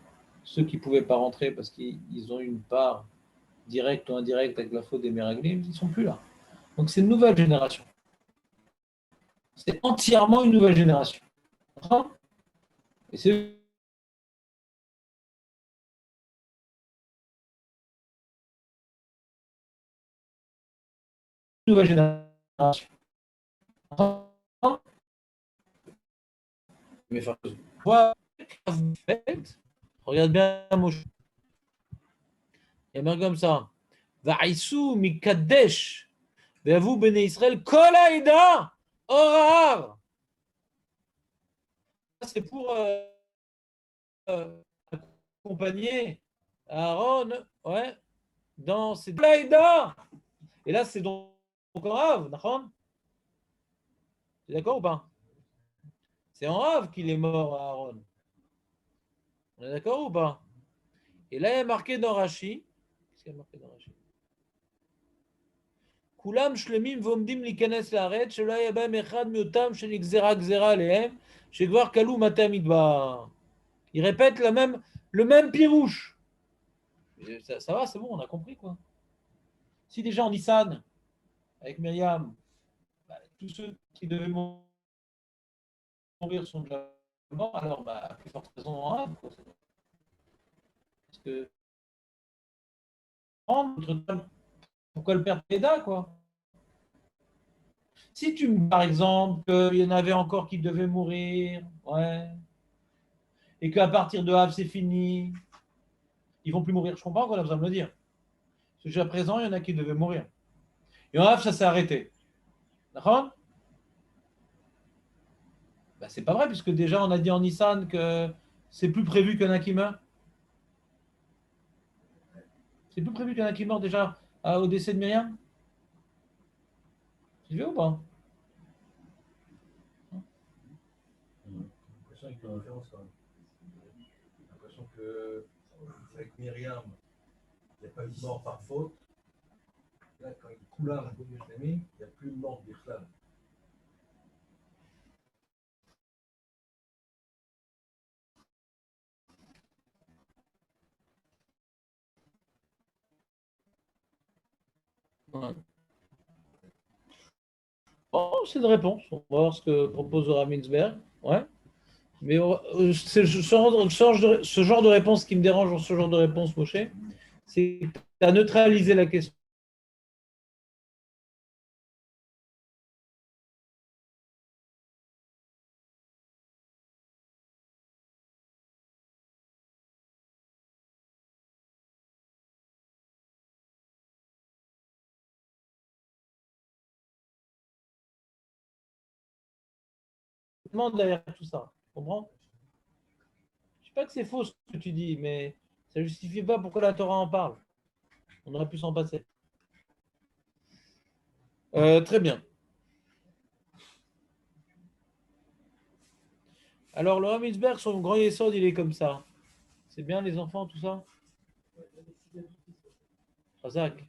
Ceux qui ne pouvaient pas rentrer parce qu'ils ont une part directe ou indirecte avec la faute des Meraglim, ils ne sont plus là. Donc c'est une nouvelle génération. C'est entièrement une nouvelle génération. Et c'est une nouvelle génération. Mais enfin, vous faites, regarde bien Moshe. Il y a bien comme ça. Va'isou mikadesh ve'avu bene Israël kol haïda orar. C'est pour accompagner Aaron, ouais, dans ses Laïda. Et là, c'est donc en rave, d'accord? Tu es d'accord ou pas? C'est en rave qu'il est mort, Aaron. On est d'accord ou pas? Et là, il y a marqué dans Rashi. Qu'est-ce qu'il y a marqué dans Rashi? כולם שלמים ועומדים להיכנס לארץ, שלא היה בהם אחד מאותם שנגזרה גזרה עליהם, שכבר כלו מטה המדבר. Il répète le même pirouche. Ça va, c'est bon, on a compris quoi. Si déjà en Nissan, avec Myriam, bah, tous ceux qui devaient mourir sont déjà morts, alors bah, plus forte raison en rave. Parce que pourquoi le père Péda, quoi? Si tu me par exemple, il y en avait encore qui devaient mourir, ouais, et qu'à partir de Havre, c'est fini, ils vont plus mourir. Je comprends qu'on a besoin de me dire. Parce que jusqu'à présent, il y en a qui devaient mourir. Et en Havre, ça s'est arrêté. D'accord? Bah, c'est pas vrai, puisque déjà, on a dit en Nissan que c'est plus prévu qu'il y en a qui meurent. C'est plus prévu qu'il y en a qui meurent déjà au décès de Myriam. Tu veux ou pas? J'ai l'impression qu'il y a une différence quand même. J'ai l'impression qu'avec Myriam, il n'y a pas eu de mort par faute. Là, quand il coule un peu de il n'y a plus de mort d'Irlande. Ouais. Bon, c'est une réponse. On va voir ce que propose Raminsberg. Ouais. Mais c'est ce genre de réponse qui me dérange dans ce genre de réponse, Moshe, c'est que tu as neutralisé la question. Derrière tout ça. Tu comprends? Je ne sais pas que c'est faux ce que tu dis, mais ça ne justifie pas pourquoi la Torah en parle. On aurait pu s'en passer. Très bien. Alors, le Raminsberg, son grand yesod, il est comme ça. C'est bien les enfants, tout ça? Razak.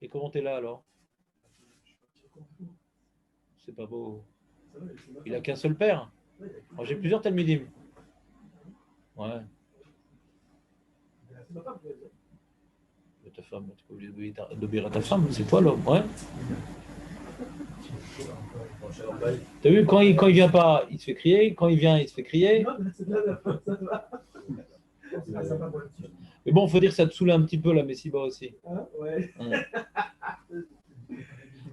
Et comment t'es là alors? C'est pas beau. Il a qu'un seul père. Moi, j'ai plusieurs Talmidim. Ouais. Ta femme, tu es obligé d'obéir à ta femme, c'est toi l'homme, ouais. T'as vu, quand il vient pas, il se fait crier, quand il vient, il se fait crier. Mais bon, il faut dire que ça te saoule un petit peu la Messiba aussi. Ouais.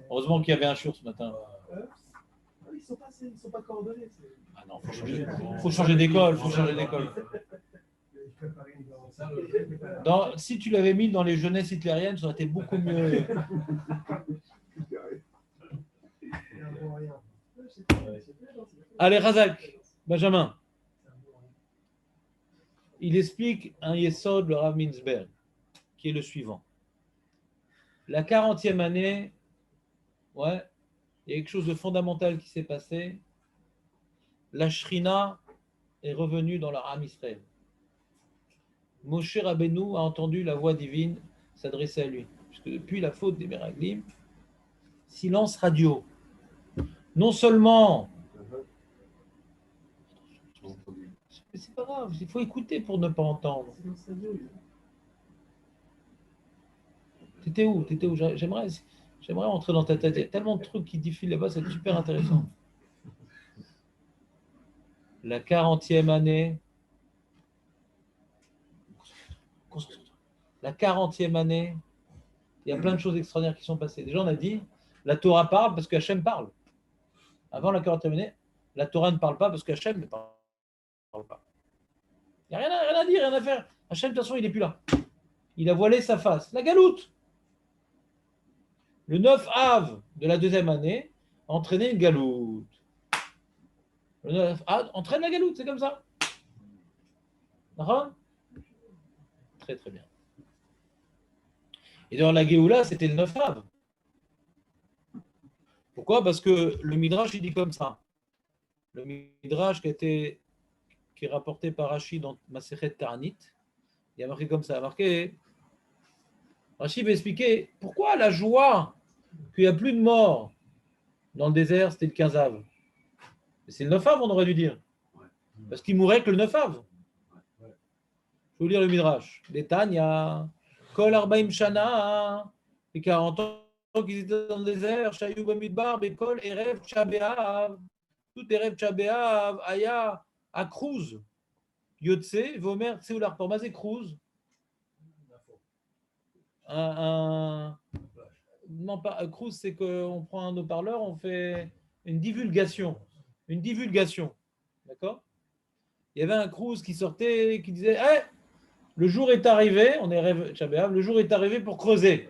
Heureusement qu'il y avait un jour ce matin. Ils sont pas coordonnés. Ah non, faut changer d'école, faut changer d'école. Si tu l'avais mis dans les jeunesses hitlériennes, ça aurait été beaucoup mieux. Allez, Razak, Benjamin. Il explique un yesod, le Rav Minsberg, qui est le suivant. La 40e année, ouais, il y a quelque chose de fondamental qui s'est passé. La Shrina est revenue dans leur Am Israël. Moshe Rabbeinu a entendu la voix divine s'adresser à lui. Puisque depuis la faute des Meraglim, silence radio. Non seulement, c'est pas grave, il faut écouter pour ne pas entendre. T'étais où? J'aimerais entrer dans ta tête. Il y a tellement de trucs qui défilent là-bas, c'est super intéressant. La 40e année, il y a plein de choses extraordinaires qui sont passées. Déjà, on a dit, la Torah parle parce qu'Hachem parle. Avant la 40e année, la Torah ne parle pas parce qu'Hachem ne parle pas. Il n'y a rien à dire, rien à faire. Hachem, de toute façon, il n'est plus là. Il a voilé sa face. La galoute. Le 9 Av de la 2e année a entraîné une galoute. Le 9 Av entraîne la galoute, c'est comme ça. D'accord? Très très bien. Et dans la Géoula, c'était le 9 Av. Pourquoi? Parce que le Midrash, il dit comme ça. Le Midrash qui est rapporté par Rashi dans Masechet Ta'anit, il a marqué comme ça. Il a marqué, Rashi va expliquer pourquoi la joie qu'il n'y a plus de morts dans le désert, c'était le 15 Av. C'est le 9 Av, on aurait dû dire. Parce qu'il mourait que le 9 Av. Je vais vous lire le Midrash. Les Tanya, Kol Arbaim Shana, les 40 ans qu'ils étaient dans le désert, Shayou Bamidbar, Bekol, Erev, Tchabéav, tout Erev, Tchabéav, Aya, Akruz, Yotse, Vomer, Tseular, Pormazé, Cruz. Non, pas Cruz, c'est qu'on prend un haut-parleur, on fait une divulgation. Une divulgation. D'accord? Il y avait un Cruz qui sortait, qui disait hey, le jour est arrivé, on est rêve Tchabéav, le jour est arrivé pour creuser.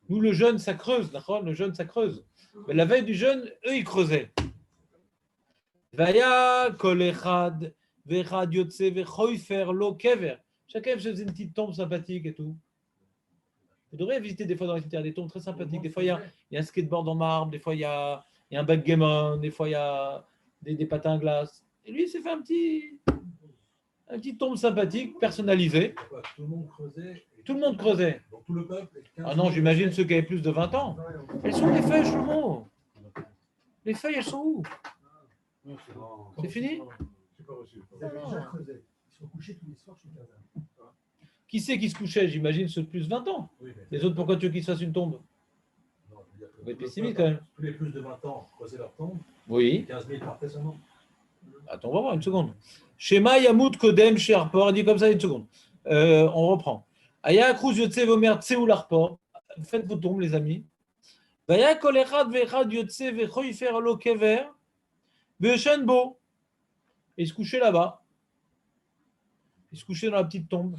Nous, le jeûne, ça creuse, d'accord? Le jeûne, ça creuse. Mais la veille du jeûne, eux, ils creusaient. Vaya kol echad vechad yotse vechoifer lo kever. Chacun faisait une petite tombe sympathique et tout. Vous devriez visiter des fois dans les cimetières des tombes très sympathiques. Des fois, il y a un skateboard en marbre, des fois, il y a un backgammon, des fois, il y a des patins à glace. Et lui, il s'est fait un petit tombe sympathique, personnalisé. Tout le monde creusait. Tout le monde creusait. Donc tout le peuple. Ah non, j'imagine ceux qui avaient plus de 20 ans. Elles sont les feuilles, Shlomo. Les feuilles, elles sont où? C'est fini? C'est pas reçu. Ils avaient déjà creusé. Ils se sont couchés tous les soirs chez 15 ans. Qui c'est qui se couchait? J'imagine ceux de plus de 20 ans. Oui, mais... Les autres, pourquoi tu veux qu'ils se fassent une tombe? Non, je veux dire que On va être pessimiste quand même. tous les plus de 20 ans creusaient leur tombe. Oui. 15 000 partaient seulement. Attends, on va voir une seconde. Shema Yamout Kodem chez Harpor, il dit comme ça une seconde. On reprend. Aya Kruz Yotse Vomer Tseou l'Harpor. Faites vos tombes, les amis. Vaya Kolechad Vechad Yotse Vechoifer Lo Kever Veshenbo. Et il se couchait là-bas. Il se couchait dans la petite tombe.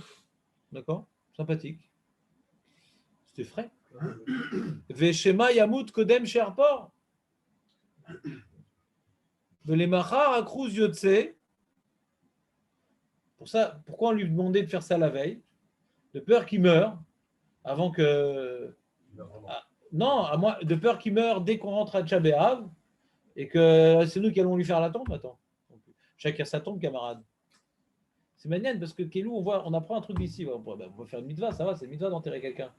D'accord? Sympathique. C'était frais. Veshema Yamout Kodem chez Harpor. Velemachar Akruz Yotse. Pour ça, pourquoi on lui demandait de faire ça la veille? De peur qu'il meure avant que. Non, de peur qu'il meure dès qu'on rentre à Tchabéav et que c'est nous qui allons lui faire la tombe. Attends. Chacun sa tombe, camarade. C'est magnifique parce que Kelou, on apprend un truc d'ici. On peut faire une mitzvah, ça va, c'est une mitzvah d'enterrer quelqu'un.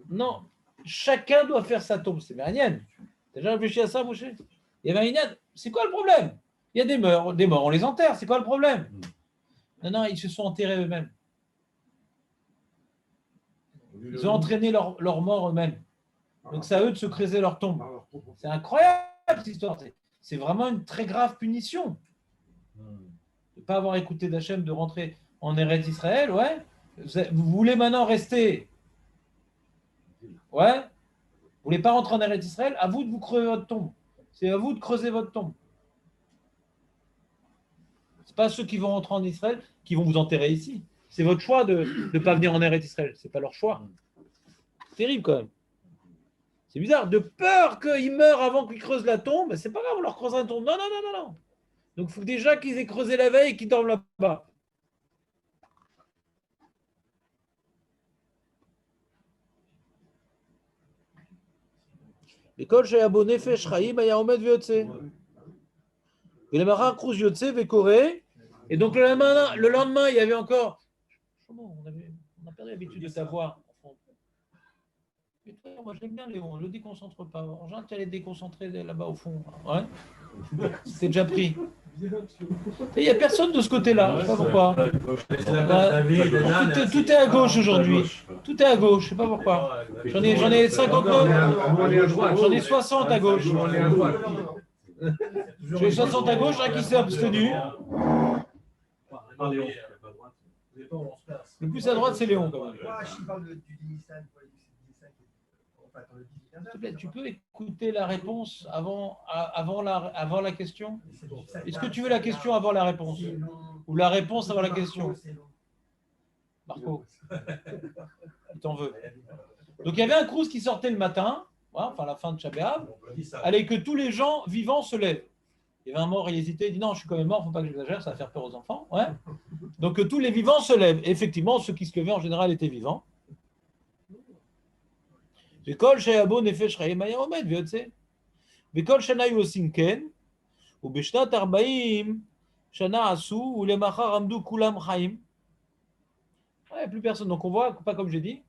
Non, chacun doit faire sa tombe. C'est magnifique. T'as déjà réfléchi à ça, Moshe? Il y avait un c'est quoi le problème? Il y a des morts, on les enterre, c'est quoi le problème? Non, ils se sont enterrés eux-mêmes. Ils ont entraîné leur mort eux-mêmes. Donc c'est à eux de se creuser leur tombe. C'est incroyable cette histoire. C'est vraiment une très grave punition. De ne pas avoir écouté d'Hachem, de rentrer en Eretz Israël, ouais. Vous voulez maintenant rester, ouais. Vous voulez pas rentrer en Eretz Israël, à vous de vous creuser votre tombe. C'est à vous de creuser votre tombe. Ce n'est pas ceux qui vont rentrer en Israël qui vont vous enterrer ici. C'est votre choix de ne pas venir en Eretz Israël. Ce n'est pas leur choix. C'est terrible quand même. C'est bizarre. De peur qu'ils meurent avant qu'ils creusent la tombe, c'est pas grave, on leur creusera une tombe. Non. Donc il faut déjà qu'ils aient creusé la veille et qu'ils dorment là-bas. L'école chez Abonné fait Shraïm, Ayahomed Veotse. Velemara Cruz Yotse, Vekoré. Et donc le lendemain, il y avait encore. On a perdu l'habitude de t'avoir. Moi, je l'aime bien, Léon. Je ne le déconcentre pas. En général, tu allais te déconcentrer là-bas au fond. Ouais. C'était déjà pris. Et il n'y a personne de ce côté-là. Je ne sais pas pourquoi. Tout est à gauche aujourd'hui. Tout est à gauche. Je ne sais pas pourquoi. J'en ai 59. J'en ai 60 à gauche. J'ai 60 à gauche, un qui s'est abstenu. Le plus à droite, c'est Léon. Quand même. Je parle du Nissan. S'il te plaît, tu peux écouter la réponse avant la question? Est-ce que tu veux la question avant la réponse? Ou la réponse avant la question? Marco, il t'en veut. Donc il y avait un Cruz qui sortait le matin, enfin la fin de Tchabéav, allait que tous les gens vivants se lèvent. Il y avait un mort, il hésitait, il dit non, je suis quand même mort, il ne faut pas que j'exagère, ça va faire peur aux enfants. Ouais. Donc tous les vivants se lèvent. Effectivement, ceux qui se levaient en général étaient vivants. וכל שיבוא נפש חיים היה עומד ויוצא. וכל שנה היו עושים כן, ובשנת 40 שנה עשו, ולמחר עמדו כולם חיים. Ouais, plus personne. Donc on voit, pas comme j'ai dit.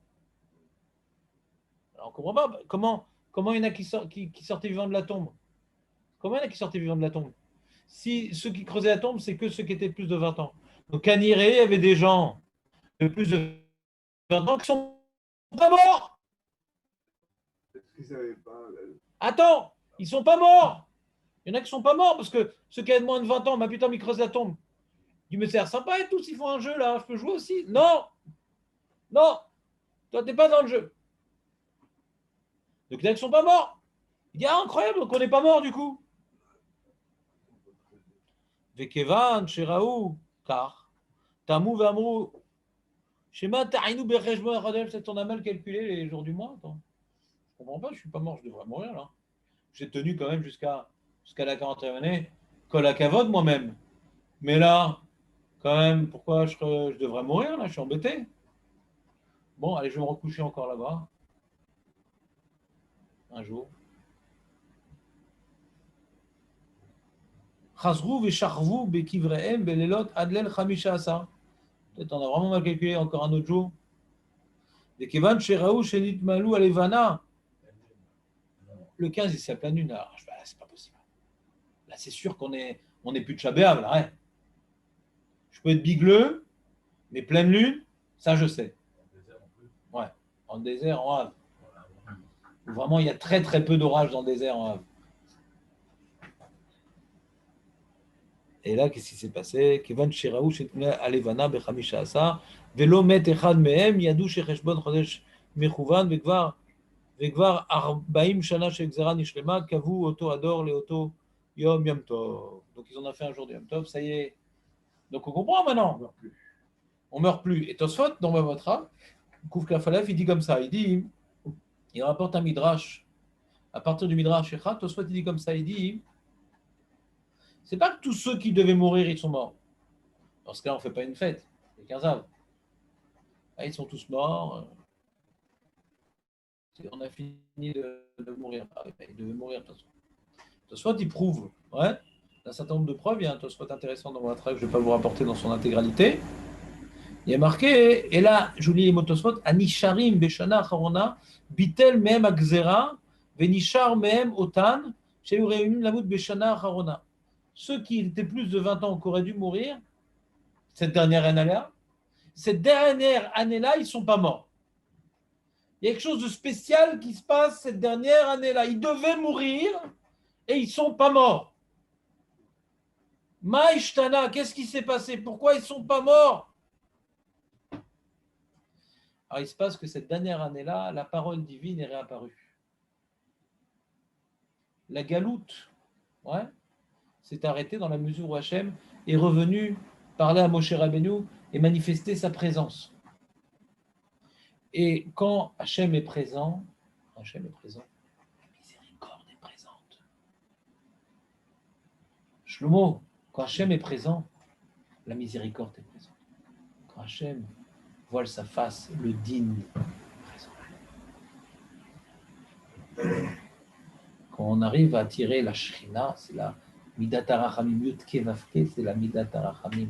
Alors, on comprend pas comment il y en a qui sortaient vivants de la tombe. Comment il y en a qui sortaient vivants de la tombe? Si ceux qui creusaient la tombe, c'est que ceux qui étaient de plus de 20 ans. Donc à Niré, il y avait des gens de plus de 20 ans qui sont pas morts. Est-ce qu'ils savaient pas Attends, ils sont pas morts. Il y en a qui sont pas morts parce que ceux qui avaient moins de 20 ans, putain, mais ils creusent la tombe. Du mais c'est sympa et tous, ils font un jeu là, je peux jouer aussi. Non, non, toi t'es pas dans le jeu. Donc il y en a qui sont pas morts. Il dit ah, incroyable, donc on n'est pas mort du coup. Vekevan, Sheraou, Kar, Tamu Vamru, Shema Ta'inu Berejmo Radel, peut-être on a mal calculé les jours du mois. Attends. Je comprends pas, je suis pas mort, je devrais mourir là. J'ai tenu quand même jusqu'à la 40e année, Kol Hakavod moi-même. Mais là, quand même, pourquoi je devrais mourir là? Je suis embêté. Bon, allez, je vais me recoucher encore là-bas. Un jour. Chazrou v'charvou bekivrehem belelot adlel chamisha asa. Peut-être on a vraiment mal calculé encore un autre jour. Des kevan sheraou shenit malou alevana. Le 15, c'est à pleine lune. Alors, c'est pas possible. Là, c'est sûr qu'on est plus de Chabéab, là. Ouais. Je peux être bigleux, mais pleine lune, ça je sais. Ouais, en désert, en Havre. Vraiment, il y a très très peu d'orage dans le désert en Havre. Et là, qu'est-ce qui s'est passé? Kevan shiraou shetmila alevana bechamisha asa velo met echad mehem yadu shecheshbon chodesh mechouvan vekvar 40 shana shegzera nishlema kavu oto ador leoto yom yom tov. Donc ils en ont fait un jour de yom tov, ça y est. Donc on comprend maintenant. On meurt plus. Et Tosfot, dans Bavotra, Kouf Kafalef, il dit comme ça. Il rapporte un midrash. À partir du midrash Echad, Tosfot, il dit comme ça. Il dit, c'est pas que tous ceux qui devaient mourir, ils sont morts. Dans ce cas, on ne fait pas une fête. Les 15 av. Là, ils sont tous morts. On a fini de mourir. Ah, ils devaient mourir, de toute façon. Tosfot, il prouve. Ouais. Un certain nombre de preuves. Il y a un Tosfot intéressant dans Bavotra que je ne vais pas vous rapporter dans son intégralité. Il y a marqué, et là, je vous lis les mots Tosfot, Anisharim Beshana Acharona, Bitel Mehem Agzera, Venishar Mehem Otan, Shehu Reunim Lamut Beshana Acharona. Ceux qui étaient plus de 20 ans, qui auraient dû mourir, cette dernière année-là, ils ne sont pas morts. Il y a quelque chose de spécial qui se passe cette dernière année-là. Ils devaient mourir et ils ne sont pas morts. Maïshtana, qu'est-ce qui s'est passé? Pourquoi ils ne sont pas morts? Alors, il se passe que cette dernière année-là, la parole divine est réapparue. La galoute, ouais, s'est arrêtée dans la mesure où Hachem est revenu parler à Moshe Rabbeinu et manifester sa présence. Et quand Hachem est présent, la miséricorde est présente. Shlomo, quand Hachem est présent, la miséricorde est présente. Quand Hachem voile sa face, le digne présent. Quand on arrive à attirer la Shrina, c'est la Midat HaRachamim, Yud Kevavke, c'est la Midat HaRachamim.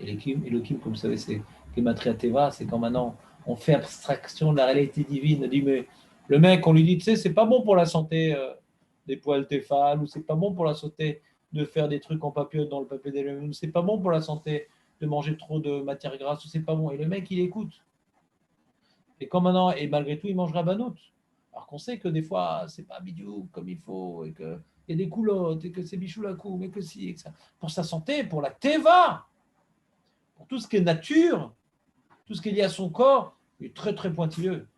Et Elohim, comme vous savez, c'est Gematria Teva, c'est quand maintenant on fait abstraction de la réalité divine. On dit, mais le mec, on lui dit, tu sais, c'est pas bon pour la santé des poils téphales, ou c'est pas bon pour la santé de faire des trucs en papillon dans le papier d'Elohim, c'est pas bon pour la santé de manger trop de matière grasse, c'est pas bon. Et le mec, il écoute. Et quand maintenant, et malgré tout, il mange rabanout. Alors qu'on sait que des fois, c'est pas bidou comme il faut, et qu'il y a des coulottes, et que c'est bichoulakou, mais que si, et que ça. Pour sa santé, pour la teva, pour tout ce qui est nature, tout ce qui est lié à son corps, il est très très pointilleux.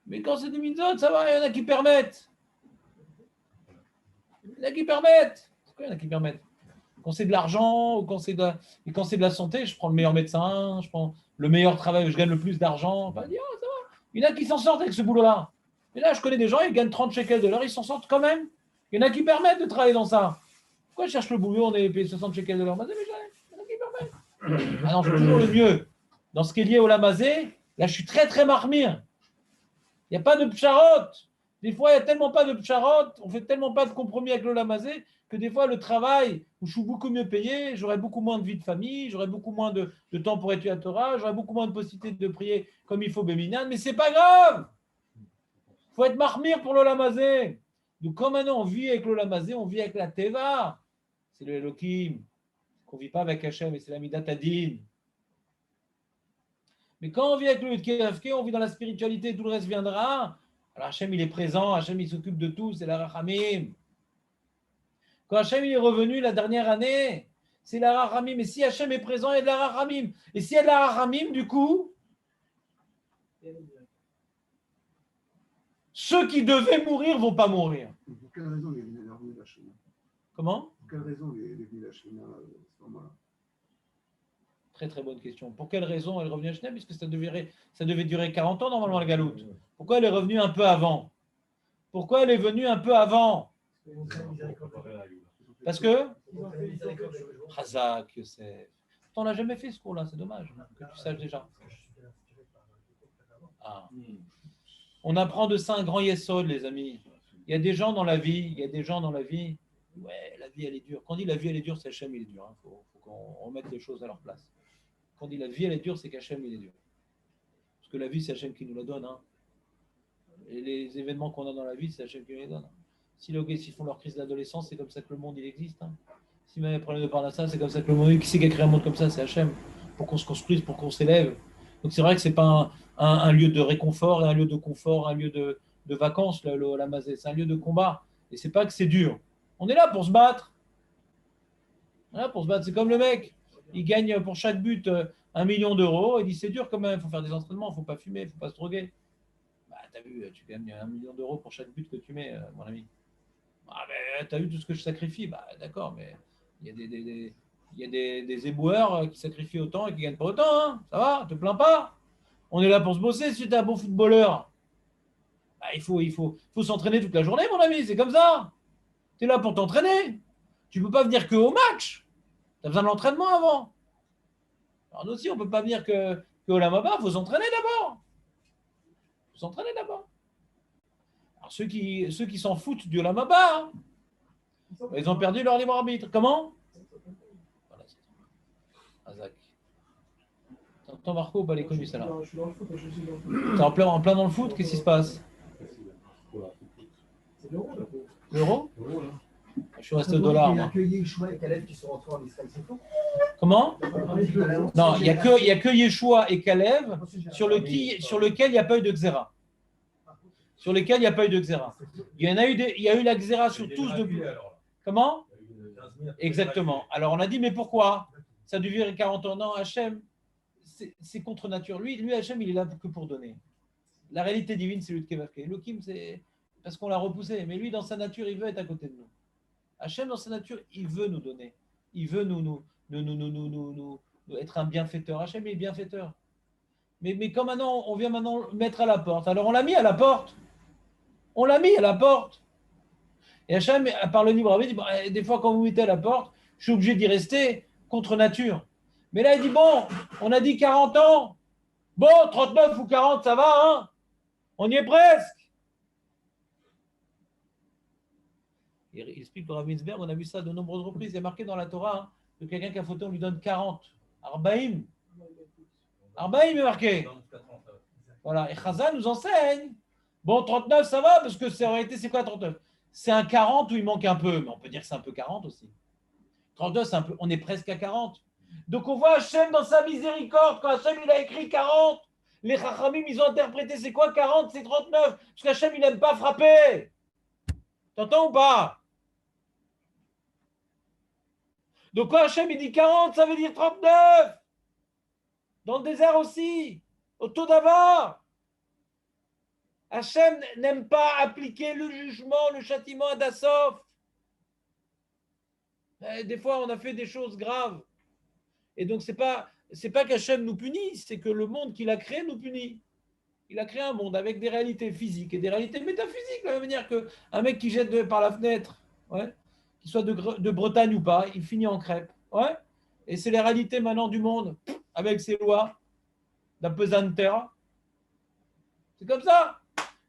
Mais quand c'est des mitzvot, ça va, il y en a qui permettent. Il y en a qui permettent. Pourquoi il y en a qui permettent? Quand c'est de l'argent, ou quand c'est de la santé, je prends le meilleur médecin, je prends le meilleur travail où je gagne le plus d'argent. Enfin, ça va. Il y en a qui s'en sortent avec ce boulot-là. Mais là, je connais des gens, ils gagnent 30 shekels de l'heure, ils s'en sortent quand même. Il y en a qui permettent de travailler dans ça. Pourquoi je cherche le bouillon, on est payé 60 shekels de l'Olamazé, mais il y en a qui permettent. Ah non, je fais toujours le mieux. Dans ce qui est lié au Lamazé, là, je suis très, très marmire. Il n'y a pas de pcharot. Des fois, il n'y a tellement pas de pcharot, on fait tellement pas de compromis avec le Lamazé, que des fois, le travail, où je suis beaucoup mieux payé, j'aurai beaucoup moins de vie de famille, j'aurai beaucoup moins de temps pour étudier la Torah, j'aurai beaucoup moins de possibilités de prier comme il faut Béminan, mais c'est pas grave. Il faut être marmire pour le Lamazé. Donc, comme maintenant on vit avec le Lamazé, on vit avec la Teva. C'est le Elohim. Qu'on ne vit pas avec Hachem, et c'est la Midat Adin. Mais quand on vit avec le Yudkevke, on vit dans la spiritualité, tout le reste viendra. Alors Hachem, il est présent, Hachem, il s'occupe de tout, c'est la Rachamim. Quand Hachem il est revenu la dernière année, c'est la Rachamim. Et si Hachem est présent, il y a de la Rachamim. Et s'il y a de la Rachamim, du coup, ceux qui devaient mourir ne vont pas mourir. Pour quelle raison il est venu la Shema? Comment? Pour quelle raison il est venu la Shema à ce moment-là? Très très bonne question. Pour quelle raison elle est revenue à Genève? Puisque ça devait durer 40 ans normalement la galoute. Pourquoi elle est revenue un peu avant? Pourquoi elle est venue un peu avant? Parce que Hazak, Yosef. On n'a jamais fait ce cours-là, c'est dommage que tu saches déjà. Ah. On apprend de ça un grand yesod, les amis. Il y a des gens dans la vie, ouais, la vie elle est dure. Quand on dit la vie elle est dure, c'est Hachem il est dur. Il faut qu'on remette les choses à leur place. Quand on dit la vie elle est dure, c'est qu'Hachem il est dur. Parce que la vie c'est Hachem qui nous la donne. Et les événements qu'on a dans la vie, c'est Hachem qui nous les donne. Si les Hogés font leur crise d'adolescence, c'est comme ça que le monde il existe. Si même les problèmes de Parnassa, c'est comme ça que le monde, qui c'est qui a créé un monde comme ça, c'est Hachem. Pour qu'on se construise, pour qu'on s'élève. Donc c'est vrai que c'est pas un lieu de réconfort, un lieu de confort, un lieu de vacances, la Mazé. C'est un lieu de combat. Et c'est pas que c'est dur. On est là pour se battre. On est là pour se battre. C'est comme le mec. Il gagne pour chaque but 1 million d'euros. Il dit c'est dur quand même. Il faut faire des entraînements. Il ne faut pas fumer. Il ne faut pas se droguer. Bah, t'as vu, tu gagnes 1 million d'euros pour chaque but que tu mets, mon ami. Ah, ben, t'as vu tout ce que je sacrifie. Bah, d'accord, mais il y a des éboueurs qui sacrifient autant et qui ne gagnent pas autant. Hein. Ça va, te plains pas. On est là pour se bosser. Si tu es un bon footballeur, bah, il faut s'entraîner toute la journée, mon ami. C'est comme ça. Tu es là pour t'entraîner. Tu ne peux pas venir qu'au match. Tu as besoin de l'entraînement avant. Alors nous aussi, on ne peut pas venir qu'au Lamaba. Il faut s'entraîner d'abord. Il faut s'entraîner d'abord. Alors ceux qui s'en foutent du Lamaba, ils ont perdu leur libre arbitre. Comment? Voilà, c'est tout. Azak. T'entends Marco ou pas les connus, ça là? Non, je suis dans le foot, je suis dans le foot. T'es en plein dans le foot, qu'est-ce qui se passe? C'est l'euro, là. L'euro? Je suis resté au dollar, Il y a moi. que Yeshua et Caleb qui sont rentrés en Israël, c'est faux? Comment? Non, il n'y a que Yeshua et Caleb sur lequel il n'y a pas eu de Xéra. Sur lesquels il n'y a pas eu de Xéra. Il y a eu la Xéra sur tous de. Comment? Exactement. Alors on a dit, mais pourquoi? Ça a dû durer 40 ans. Non, Hachem, c'est contre nature. Lui, Hachem, il est là que pour donner. La réalité divine, c'est lui de Kevavke. L'Okim, c'est parce qu'on l'a repoussé. Mais lui, dans sa nature, il veut être à côté de nous. Hachem, dans sa nature, il veut nous donner. Il veut nous être un bienfaiteur. Hachem, il est bienfaiteur. Mais quand maintenant, on vient maintenant mettre à la porte. Alors on l'a mis à la porte. On l'a mis à la porte. Et Hachem, par le libre arbitre, dit, bon, des fois, quand vous mettez à la porte, je suis obligé d'y rester contre nature. Mais là, il dit, bon, on a dit 40 ans. Bon, 39 ou 40, ça va, hein? On y est presque. Il explique le Rav Mintzberg, on a vu ça de nombreuses reprises. Il y a marqué dans la Torah hein, que quelqu'un qui a fauté, on lui donne 40. Arbaïm. Arbaïm est marqué. Voilà. Et Chazal nous enseigne. Bon, 39, ça va, parce que en réalité, c'est quoi 39? C'est un 40 où il manque un peu, mais on peut dire que c'est un peu 40 aussi. 32, c'est un peu, on est presque à 40. Donc on voit Hachem dans sa miséricorde, quand Hachem il a écrit 40, les Chachamim, ils ont interprété c'est quoi 40, c'est 39, parce qu'Hachem il n'aime pas frapper. T'entends ou pas? Donc quand Hachem il dit 40, ça veut dire 39. Dans le désert aussi, au Todava. Hachem n'aime pas appliquer le jugement, le châtiment à Dassof. Des fois, on a fait des choses graves. Et donc, c'est pas qu'Hachem nous punit, c'est que le monde qu'il a créé nous punit. Il a créé un monde avec des réalités physiques et des réalités métaphysiques, de la même manière qu'un mec qui jette par la fenêtre ouais, qu'il soit de Bretagne ou pas, il finit en crêpe. Ouais. Et c'est les réalités maintenant du monde, avec ses lois d'apesanteur. C'est comme ça.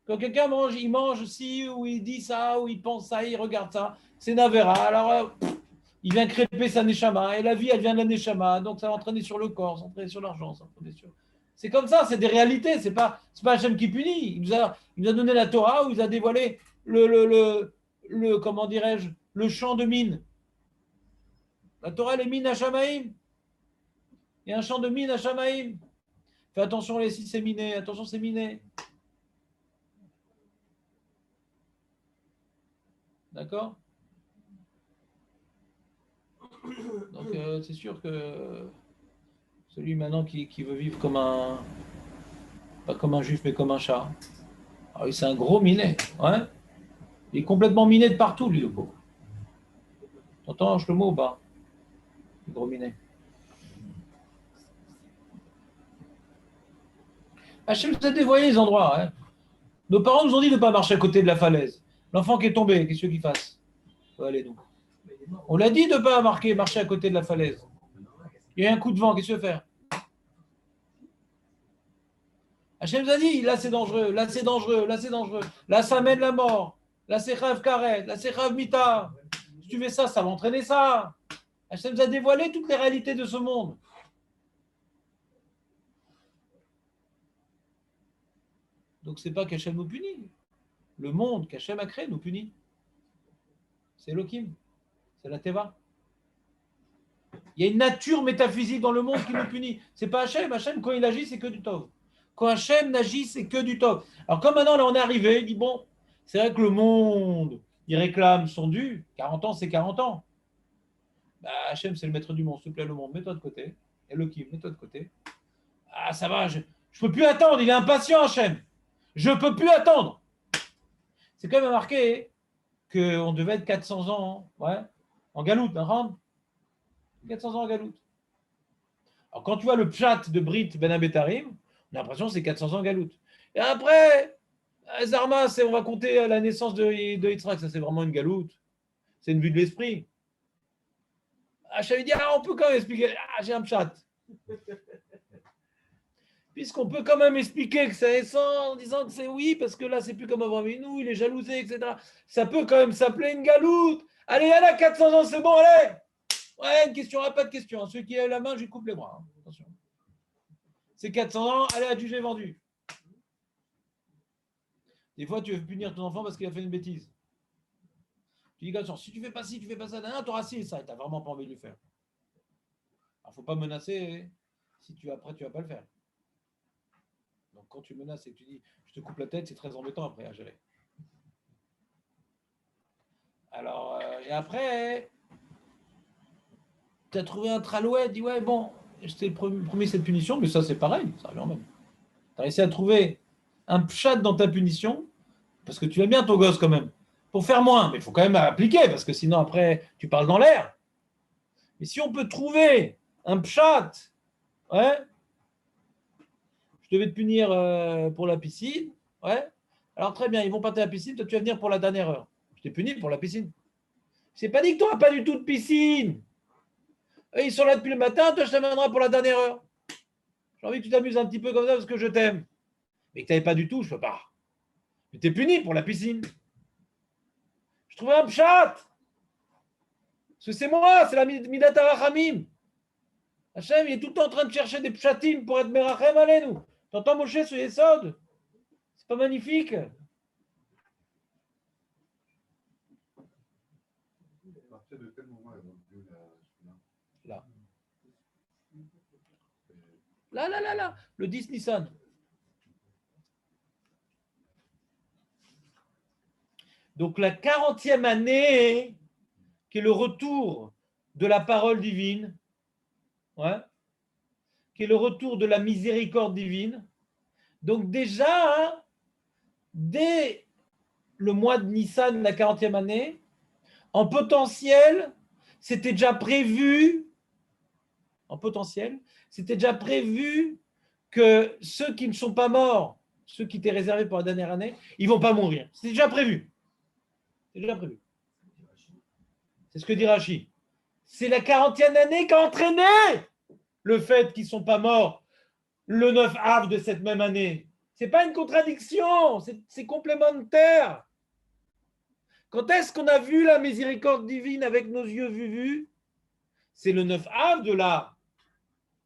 Quand quelqu'un mange, il mange ci, ou il dit ça, ou il pense ça, il regarde ça. C'est Navera. Alors, il vient crêper sa Neshama. Et la vie, elle vient de la Neshama. Donc, ça va entraîner sur le corps, ça va entraîner sur l'argent, ça va entraîner sur... C'est comme ça, c'est des réalités. C'est pas Hachem qui punit. Il nous a donné la Torah, où il nous a dévoilé comment dirais-je, le champ de mine. La Torah, les mines à Shamaïm. Il y a un champ de mine à Shamaïm. Fais attention, les si c'est miné. Attention, c'est miné. D'accord? Donc, c'est sûr que celui maintenant qui veut vivre comme un... Pas comme un juif, mais comme un chat. Ah oui, c'est un gros miné. Ouais. Il est complètement miné de partout, lui, le pauvre. T'entends, le mot ou pas? Le gros miné. Hachem nous a dévoilé les endroits. Hein. Nos parents nous ont dit de ne pas marcher à côté de la falaise. L'enfant qui est tombé, qu'est-ce qu'il fasse? Allez donc. On l'a dit de ne pas marcher à côté de la falaise. Il y a un coup de vent, qu'est-ce que tu veux faire? Hachem nous a dit, là c'est dangereux, là c'est dangereux, là c'est dangereux. Là ça mène la mort. Là c'est Chav Karet, là c'est Chav Mita. Si tu fais ça, ça va entraîner ça. Hachem nous a dévoilé toutes les réalités de ce monde. Donc c'est pas qu'Hachem nous punit. Le monde qu'Hachem a créé nous punit. C'est Elohim. C'est la Teva. Il y a une nature métaphysique dans le monde qui nous punit. C'est pas Hachem. Hachem, quand il agit, c'est que du tov. Quand Hachem n'agit, c'est que du tov. Alors comme maintenant, là, on est arrivé, il dit, bon, c'est vrai que le monde, il réclame son dû. 40 ans, c'est 40 ans. Bah, Hachem, c'est le maître du monde. S'il te plaît, le monde, mets-toi de côté. Elohim, mets-toi de côté. Ah, ça va, je peux plus attendre. Il est impatient, Hachem. Je peux plus attendre. C'est quand même marqué qu'on devait être 400 ans, ouais, en galoute, hein, 400 ans en galoute. Alors, quand tu vois le pshat de Brit Ben Abetarim, on a l'impression que c'est 400 ans en galoute. Et après, Zarma, on va compter la naissance de Yitzhak, ça c'est vraiment une galoute. C'est une vue de l'esprit. J'avais dit, on peut quand même expliquer. J'ai un pshat. Puisqu'on peut quand même expliquer que c'est naissant en disant que c'est oui, parce que là, c'est plus comme avant nous, il est jalousé, etc. Ça peut quand même s'appeler une galoute. Allez, il y en a 400 ans, c'est bon, allez. Ouais, une question, pas de question. Ceux qui lèvent la main, je lui coupe les bras. Attention. C'est 400 ans, allez, adjugé, vendu. Des fois, tu veux punir ton enfant parce qu'il a fait une bêtise. Tu dis, attention, si tu fais pas ci, tu fais pas ça, tu auras ci, ça, et tu n'as vraiment pas envie de le faire. Alors, il ne faut pas menacer si après, tu ne vas pas le faire. Donc, quand tu menaces et que tu dis, je te coupe la tête, c'est très embêtant après à gérer. Alors, et après, tu as trouvé un tralouet, dis, ouais, bon, je t'ai promis cette punition, mais ça, c'est pareil, ça revient même. Tu as réussi à trouver un pchat dans ta punition, parce que tu aimes bien ton gosse quand même, pour faire moins, mais il faut quand même appliquer, parce que sinon, après, tu parles dans l'air. Mais si on peut trouver un pchat, ouais, je devais te punir pour la piscine, ouais, alors très bien, ils vont partir à la piscine, toi tu vas venir pour la dernière heure. Je t'ai puni pour la piscine. Je t'ai pas dit que tu n'auras pas du tout de piscine. Eux, ils sont là depuis le matin, toi je t'amènerai pour la dernière heure. J'ai envie que tu t'amuses un petit peu comme ça parce que je t'aime. Mais que tu n'avais pas du tout, je peux pas. Mais tu es puni pour la piscine. Je trouvais un pchat. Parce que c'est moi, c'est la Midat Arachamim. Hachem, il est tout le temps en train de chercher des pchatim pour être Merachem Aleinu. T'entends Moshe sur Yesod? C'est pas magnifique? À partir de quel moment ils ont vu la... Là, le 10 Nissan. Donc la 40e année, qui est le retour de la parole divine, ouais, qui est le retour de la miséricorde divine. Donc déjà, hein, dès le mois de Nissan, la 40e année, en potentiel, c'était déjà prévu, que ceux qui ne sont pas morts, ceux qui étaient réservés pour la dernière année, ils ne vont pas mourir. C'est déjà prévu. C'est déjà prévu. C'est ce que dit Rashi. C'est la 40e année qui a entraîné le fait qu'ils ne sont pas morts le 9 av de cette même année. Ce n'est pas une contradiction, c'est complémentaire. Quand est-ce qu'on a vu la miséricorde divine avec nos yeux vus? C'est le 9 av de la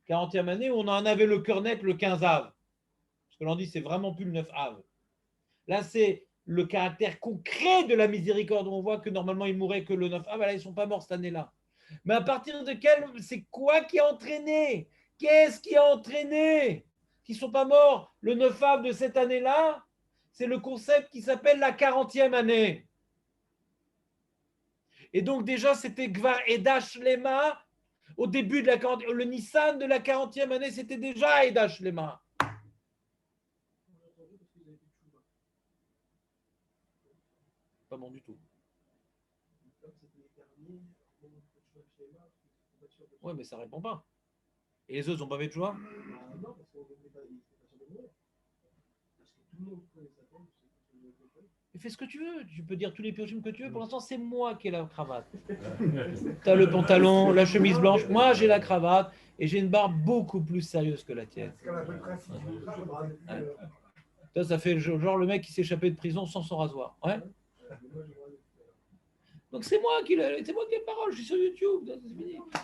40e année où on en avait le cœur net le 15 av. Parce que l'on dit c'est vraiment plus le 9 av. Là, c'est le caractère concret de la miséricorde. On voit que normalement, ils mourraient que le 9 av. Là, ils ne sont pas morts cette année-là. Mais à partir de quel... C'est quoi qui a entraîné? Qu'est-ce qui a entraîné qu'ils ne sont pas morts le 9 av de cette année-là? C'est le concept qui s'appelle la 40e année. Et donc déjà, c'était Gvar Eda Shlema. Au début de la 40e, le Nissan de la 40e année, c'était déjà Eda Shlema. Pas bon du tout. Ouais, mais ça répond pas. Et les autres n'ont pas fait de choix? Non, parce qu'on n'était pas sûr de mourir. Parce que tout le monde connaît sa femme, Et fais ce que tu veux. Tu peux dire tous les piochim que tu veux. Pour l'instant, c'est moi qui ai la cravate. Tu as le pantalon, la chemise blanche. Moi, j'ai la cravate et j'ai une barbe beaucoup plus sérieuse que la tienne. c'est comme un peu le principe du contrat, je crois, depuis, Toi, ça fait genre le mec qui s'est échappé de prison sans son rasoir. Ouais. Donc c'est moi qui ai la parole, je suis sur YouTube.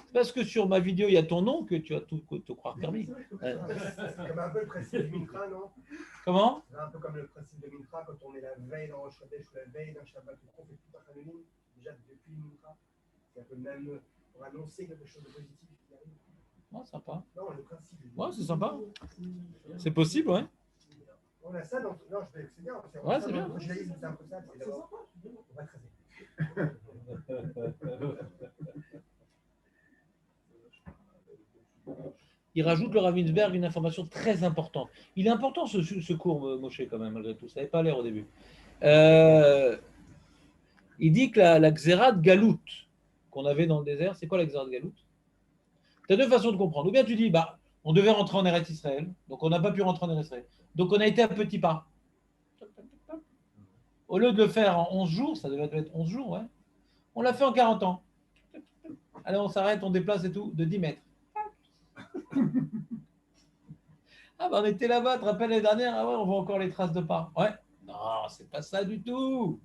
C'est parce que sur ma vidéo, il y a ton nom que tu as tout te croire permis. Ouais. C'est comme un peu le principe du Mintra, non? Comment? C'est un peu comme le principe de Mintra, quand on est la veille dans Rosh Chodesh ou la veille d'un Shabbat, on fait tout un Hanonim, déjà depuis le Mintra. C'est un peu le même pour annoncer quelque chose de positif qui arrive. Ouais, sympa. Non, le principe. Ouais, c'est sympa. C'est possible, ouais. On a ça dans. Non, c'est bien. Ouais, c'est bien. Le judaïsme, c'est un peu ça. C'est d'abord. On va tracer. Il rajoute le Rav Winsberg une information très importante. Il est important ce cours, Moshe, quand même, malgré tout. Ça n'avait pas l'air au début. Il dit que la Xérat Galout qu'on avait dans le désert, c'est quoi la Xérat Galout? Tu as deux façons de comprendre. Ou bien tu dis, on devait rentrer en Eretz Israël, donc on n'a pas pu rentrer en Eretz Israël. Donc on a été à petits pas. Au lieu de le faire en 11 jours, ça devait être 11 jours, ouais. On l'a fait en 40 ans. Allez, on s'arrête, on déplace et tout, de 10 mètres. On était là-bas, tu te rappelles l'année dernière? Ah ouais, on voit encore les traces de pas. Ouais. Non, c'est pas ça du tout.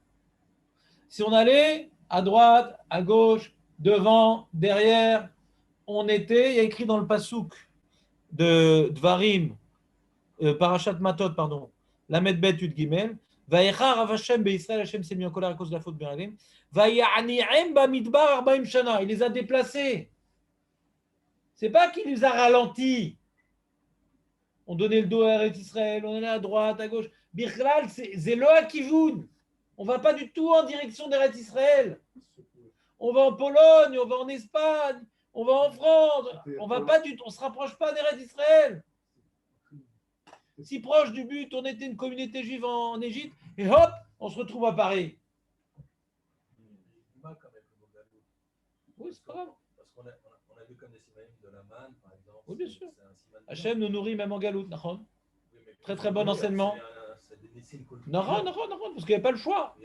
Si on allait à droite, à gauche, devant, derrière, on était, il y a écrit dans le Passouk de Dvarim, Parashat Matot, pardon, Lamed Bet Yud Gimel, Vaïcha Rav Hashem Be'Israël, Hashem s'est mis en colère à cause de la faute de Beralim, Vaïa'ani'em Bamidbar Arbaim Shana, il les a déplacés. C'est pas qu'il les a ralentis. On donnait le dos à Eretz Israël, on allait à droite, à gauche. Birklal, c'est Loa Kivoun. On ne va pas du tout en direction d'Eretz Israël. On va en Pologne, on va en Espagne, on va en France. On ne se rapproche pas d'Eretz Israël. Si proche du but, on était une communauté juive en Égypte, et hop, on se retrouve à Paris. Oui, c'est pas grave. Parce qu'on a vu comme des simanim de la manne, par exemple. Oui, bien sûr. Hachem nous nourrit même en galoute. Très très bon enseignement. Non, parce qu'il n'y a pas le choix.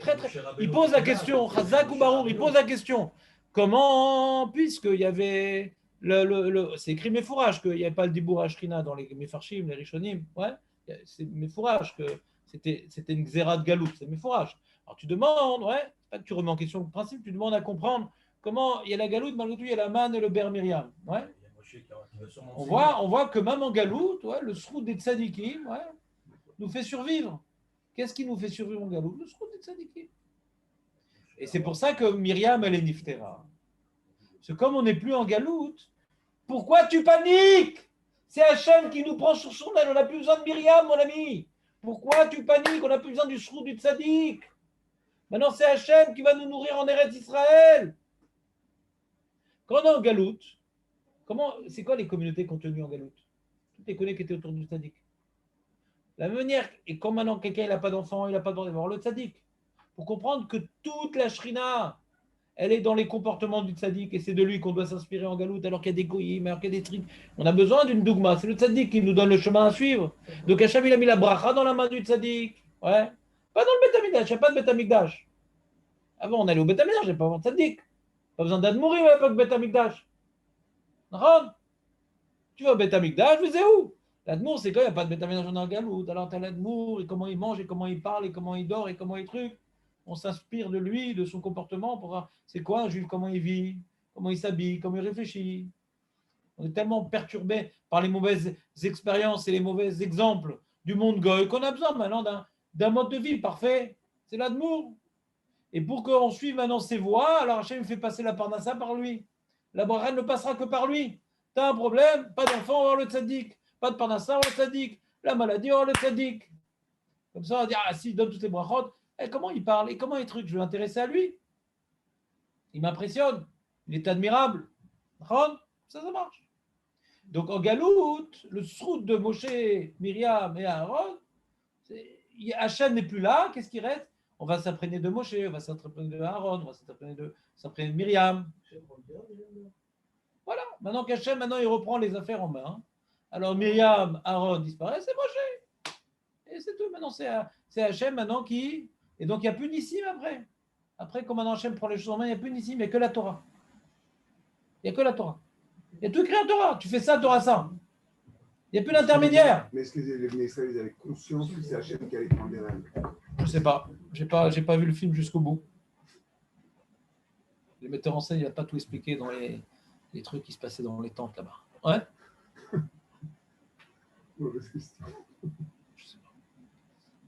Il pose la question, Chazak ou Barour, il pose la question. Comment, puisqu'il y avait c'est écrit Mefourage, qu'il n'y avait pas le Dibour Ashrina dans les Mefarshim, les Rishonim. Ouais, c'est Mefourage, que c'était une Xéra de Galoute, c'est Mefourage. Alors tu demandes, ouais, pas que tu remets en question le principe, tu demandes à comprendre comment il y a la Galoute, malgré tout, il y a la manne et le Ber Miriam. Ouais. On voit que même en Galoute, ouais, le Sroud des Tzadikim, ouais, nous fait survivre. Qu'est-ce qui nous fait survivre en Galoute? Le Sroud des Tzadikim. Et c'est pour ça que Myriam, elle est Niftera. Parce que comme on n'est plus en Galoute, pourquoi tu paniques? C'est Hachem qui nous prend sur son aile. On n'a plus besoin de Myriam, mon ami. Pourquoi tu paniques? On n'a plus besoin du Sroud du Tzadik. Maintenant, c'est Hachem qui va nous nourrir en Eretz Israël. Quand on est en Galoute, c'est quoi les communautés contenues en Galoute? Toutes les communautés qui étaient autour du Tzadik. La même manière, et quand maintenant quelqu'un n'a pas d'enfant, il n'a pas de droit d'avoir le Tzadik. Pour comprendre que toute la Shrina, elle est dans les comportements du Tzadik, et c'est de lui qu'on doit s'inspirer en Galoute, alors qu'il y a des goyim, alors qu'il y a des trucs. On a besoin d'une dougma, c'est le Tzadik qui nous donne le chemin à suivre. Donc Hachem, il a mis la bracha dans la main du Tzadik. Ouais. Pas dans le Beth Amikdash, il n'y a pas de Beth Amikdash. Avant, on allait au Beth Amikdash, il n'y a pas de Tzadik. Pas besoin d'Admour à l'époque Beth Amikdash. Tu vas au Beth Amikdash, vous savez où? L'Admour, c'est quand il n'y a pas de Beth Amikdash dans le Galout. Alors tu as l'Admour, et comment il mange, et comment il parle, et comment il dort, et comment il truc. On s'inspire de lui, de son comportement pour voir c'est quoi un juif, comment il vit, comment il s'habille, comment il réfléchit. On est tellement perturbé par les mauvaises expériences et les mauvais exemples du monde goy qu'on a besoin maintenant d'un mode de vie parfait. C'est l'Admour. Et pour qu'on suive maintenant ses voies, alors Hachem fait passer la parnassa par lui. La bracha ne passera que par lui. Tu as un problème, pas d'enfant, on va voir le tzaddik. Pas de parnassa, on va le tzaddik. La maladie, on va le tzaddik. Comme ça, on va dire, ah si, il donne toutes les brachot. Et comment il parle et comment il truc, je vais m'intéresser à lui. Il m'impressionne. Il est admirable. Ça marche. Donc en Galout, le srout de Moshe, Myriam et Aaron, Hachem n'est plus là, qu'est-ce qui reste? On va s'imprégner de Moshe, on va s'imprégner de Aaron, on va s'imprégner de Myriam. Voilà, maintenant qu'Hachem, il reprend les affaires en main. Alors Myriam, Aaron disparaissent, c'est Moshe. Et c'est tout, maintenant c'est Hachem maintenant qui... Et donc il n'y a plus Nissim après. Après, comme maintenant Hachem prend les choses en main, il n'y a plus Nissim, il n'y a que la Torah. Il n'y a que la Torah. Il y a tout écrit en Torah. Tu fais ça, tu auras ça. Il n'y a plus d'intermédiaire. Mais est-ce que les Israéliens avaient conscience que c'est Hachem qui allait prendre les rênes? Je ne sais pas. Je n'ai pas vu le film jusqu'au bout. Le metteur en scène, il n'a pas tout expliqué dans les trucs qui se passaient dans les tentes là-bas. Ouais. Mauvaise question. Je sais pas.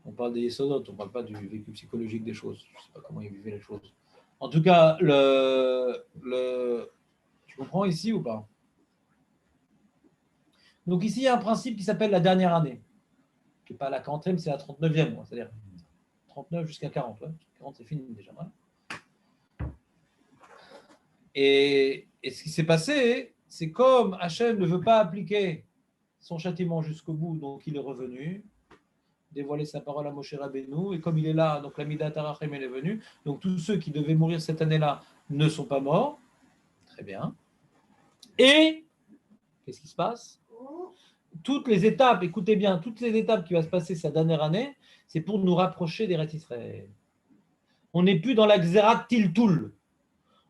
On parle des Yesodot, on ne parle pas du vécu psychologique des choses. Je ne sais pas comment ils vivaient les choses. En tout cas, tu comprends ici ou pas? Donc ici, il y a un principe qui s'appelle la dernière année, qui n'est pas la 40e, c'est la 39e, c'est-à-dire 39 jusqu'à 40. Ouais. 40, c'est fini déjà. Ouais. Et ce qui s'est passé, c'est comme Hachem ne veut pas appliquer son châtiment jusqu'au bout, donc il est revenu, dévoiler sa parole à Moshe Rabbeinu, et comme il est là, donc la Midat HaRachem est venue, donc tous ceux qui devaient mourir cette année-là ne sont pas morts. Très bien. Et qu'est-ce qui se passe? Toutes les étapes, écoutez bien, toutes les étapes qui vont se passer cette dernière année, c'est pour nous rapprocher d'Eretz Israël. On n'est plus dans la Xerat Tiltul.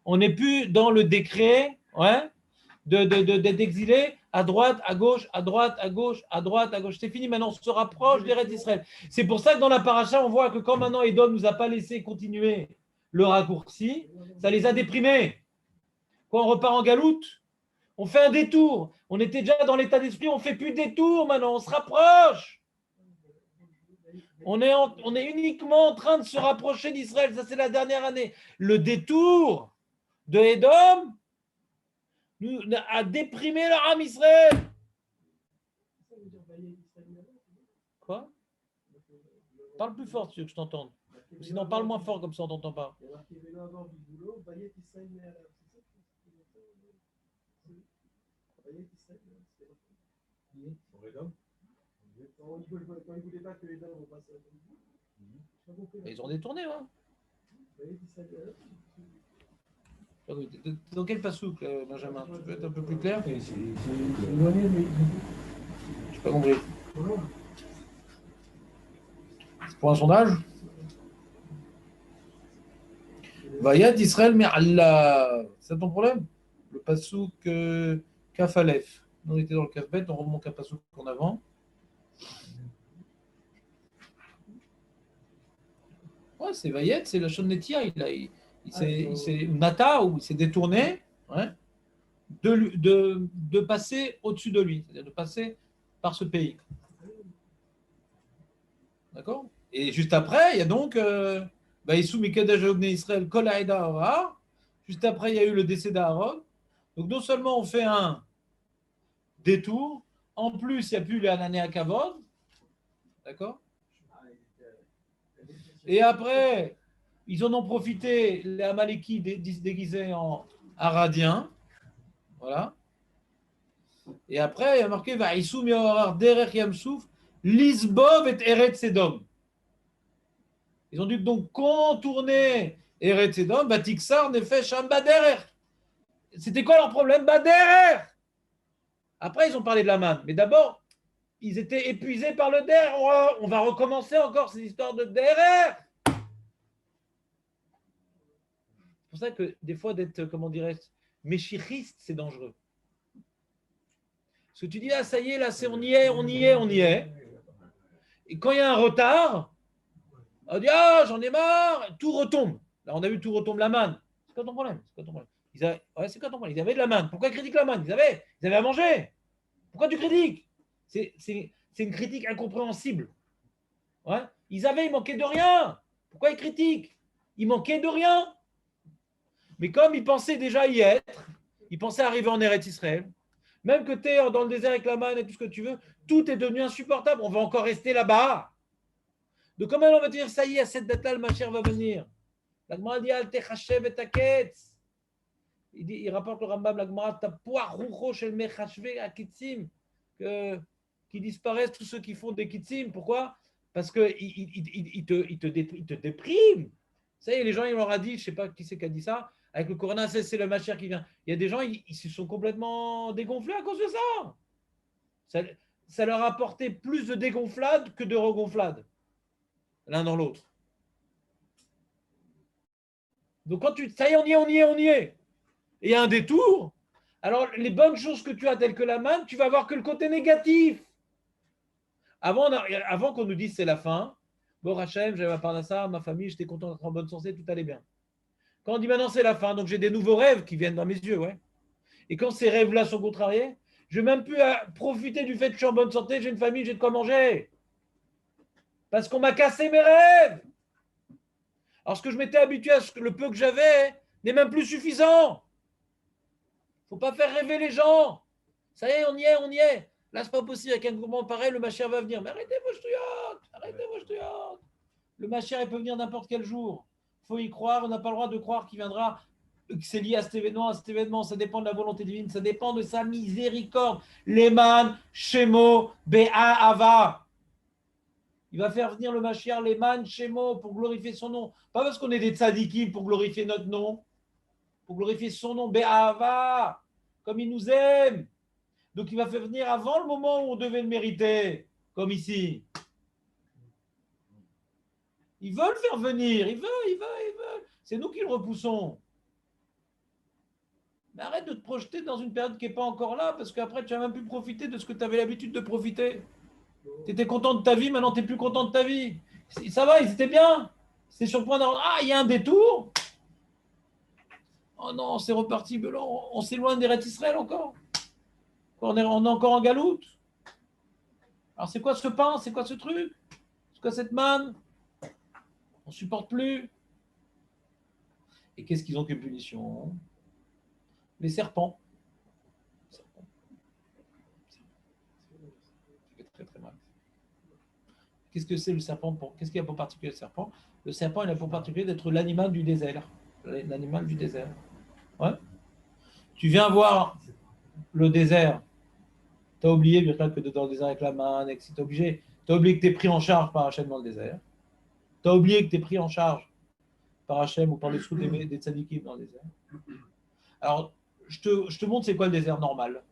On n'est plus dans le décret d'être exilé à droite, à gauche, à droite, à gauche, à droite, à gauche. C'est fini, maintenant on se rapproche d'Eretz Israël. C'est pour ça que dans la paracha, on voit que quand maintenant Edom ne nous a pas laissé continuer le raccourci, ça les a déprimés. Quand on repart en galoute, on fait un détour. On était déjà dans l'état d'esprit, on ne fait plus de détour maintenant, on se rapproche. On est uniquement en train de se rapprocher d'Israël. Ça, c'est la dernière année. Le détour de Edom a déprimé leur âme Israël. Quoi? Parle plus fort, si tu veux que je t'entende. Sinon, parle moins fort, comme ça on t'entend pas. Ils ont détourné, hein. Dans quel passouk, Benjamin? Tu peux être un peu plus clair? Je n'ai pas compris. C'est pour un sondage? Vayat Israël, mais Allah. C'est ton problème? Le passouk Kaf Aleph. On était dans le Kaf Bet, on remonte un passouk en avant. Ouais, c'est Vayet, c'est la Shonnetia. Il s'est Nata, ou il s'est détourné de passer au-dessus de lui, c'est-à-dire de passer par ce pays. D'accord? Et juste après, il y a donc Vaïsou Mikadesh Ogne Israël Kol Haïda Ora. Juste après, il y a eu le décès d'Aaron. Donc non seulement on fait un détour, en plus il n'y a plus les Anané à Kavod. D'accord? Et après, ils en ont profité, les Amaleki déguisés en Aradiens. Voilà. Et après, il y a marqué Vaïsou Miorar Derech Yamsouf, Lisbov et Eretz Edom. Ils ont dû donc contourner Eretz Edom, Batiksar, Nefesh, Baderer. C'était quoi leur problème? Baderer. Après, ils ont parlé de la manne. Mais d'abord, ils étaient épuisés par le Der. On va recommencer encore ces histoires de Derer. C'est pour ça que des fois, d'être, comment dirais-je, méchichiste, c'est dangereux. Parce que tu dis, ah, ça y est, là, on y est, on y est, on y est. Et quand il y a un retard, on dit, ah, j'en ai marre, tout retombe. Là, on a vu tout retombe la manne. C'est quoi ton problème? C'est quoi ton problème? Ouais, c'est quoi ton problème? Ils avaient de la manne. Pourquoi ils critiquent la manne? Ils avaient à manger. Pourquoi tu critiques? C'est une critique incompréhensible. Ouais. Ils manquaient de rien. Pourquoi ils critiquent? Ils manquaient de rien. Mais comme ils pensaient déjà y être, ils pensaient arriver en Eretz Israël, même que tu es dans le désert avec la manne et tout ce que tu veux, tout est devenu insupportable. On va encore rester là-bas. Donc comment on va dire, ça y est, à cette date-là, le Mashiach va venir. La Gemara dit, Al techashev et taketz. Il rapporte le Rambam, la Gemara, tapoua rucho shel mechashve akitzim, qui disparaissent tous ceux qui font des kitzim. Pourquoi? Parce qu'ils te dépriment. Ça y est, les gens, ils leur a dit, je ne sais pas qui c'est qui a dit ça, avec le Corona, c'est le Mashiach qui vient. Il y a des gens, ils se sont complètement dégonflés à cause de ça. Ça leur a apporté plus de dégonflade que de regonflade, l'un dans l'autre. Donc quand ça y est, on y est. Et il y a un détour. Alors les bonnes choses que tu as, telles que la manne, tu vas voir que le côté négatif. Avant qu'on nous dise c'est la fin, bon Hachem, j'avais ma parnassa, ma famille, j'étais content d'être en bonne santé, tout allait bien. Quand on dit maintenant c'est la fin, donc j'ai des nouveaux rêves qui viennent dans mes yeux, ouais. Et quand ces rêves-là sont contrariés, je n'ai même plus à profiter du fait que je suis en bonne santé, j'ai une famille, j'ai de quoi manger. Parce qu'on m'a cassé mes rêves. Alors ce que je m'étais habitué à le peu que j'avais n'est même plus suffisant. Il ne faut pas faire rêver les gens. Ça y est, on y est. Là, ce n'est pas possible. Avec un mouvement pareil, le Mashiach va venir. Mais arrêtez vos ch'touillottes. Le Mashiach, il peut venir n'importe quel jour. Il faut y croire. On n'a pas le droit de croire qu'il viendra, que c'est lié à cet événement. Ça dépend de la volonté divine. Ça dépend de sa miséricorde. Leman, Shemo, Bea, Ava. Il va faire venir le Mashiach, Leman, Shemo, pour glorifier son nom. Pas parce qu'on est des tzadikim pour glorifier notre nom. Pour glorifier son nom, Bea, Ava. Comme il nous aime. Donc il va faire venir avant le moment où on devait le mériter, comme ici. Ils veulent faire venir, ils veulent. C'est nous qui le repoussons. Mais arrête de te projeter dans une période qui n'est pas encore là, parce qu'après tu n'as même plus profité de ce que tu avais l'habitude de profiter. Tu étais content de ta vie, maintenant tu n'es plus content de ta vie. Ça va, ils étaient bien. C'est sur le point d'en... Ah, il y a un détour. Oh non, c'est reparti, on s'éloigne d'Eretz Israël encore. On est encore en galoute. Alors c'est quoi ce pain? C'est quoi ce truc? C'est quoi cette manne? On ne supporte plus. Et qu'est-ce qu'ils ont comme punition? Les serpents. Ça fait très très mal. Qu'est-ce que c'est le serpent? Qu'est-ce qu'il y a pour particulier le serpent? Le serpent, il a pour particulier d'être l'animal du désert. L'animal du désert. Ouais. Tu viens voir le désert. Tu as oublié que tu es dans le désert avec la manne, et que tu as oublié que tu es pris en charge par Hachem dans le désert. Tu as oublié que tu es pris en charge par Hachem ou par les sous des tzadikim dans le désert. Alors, je te montre c'est quoi le désert normal.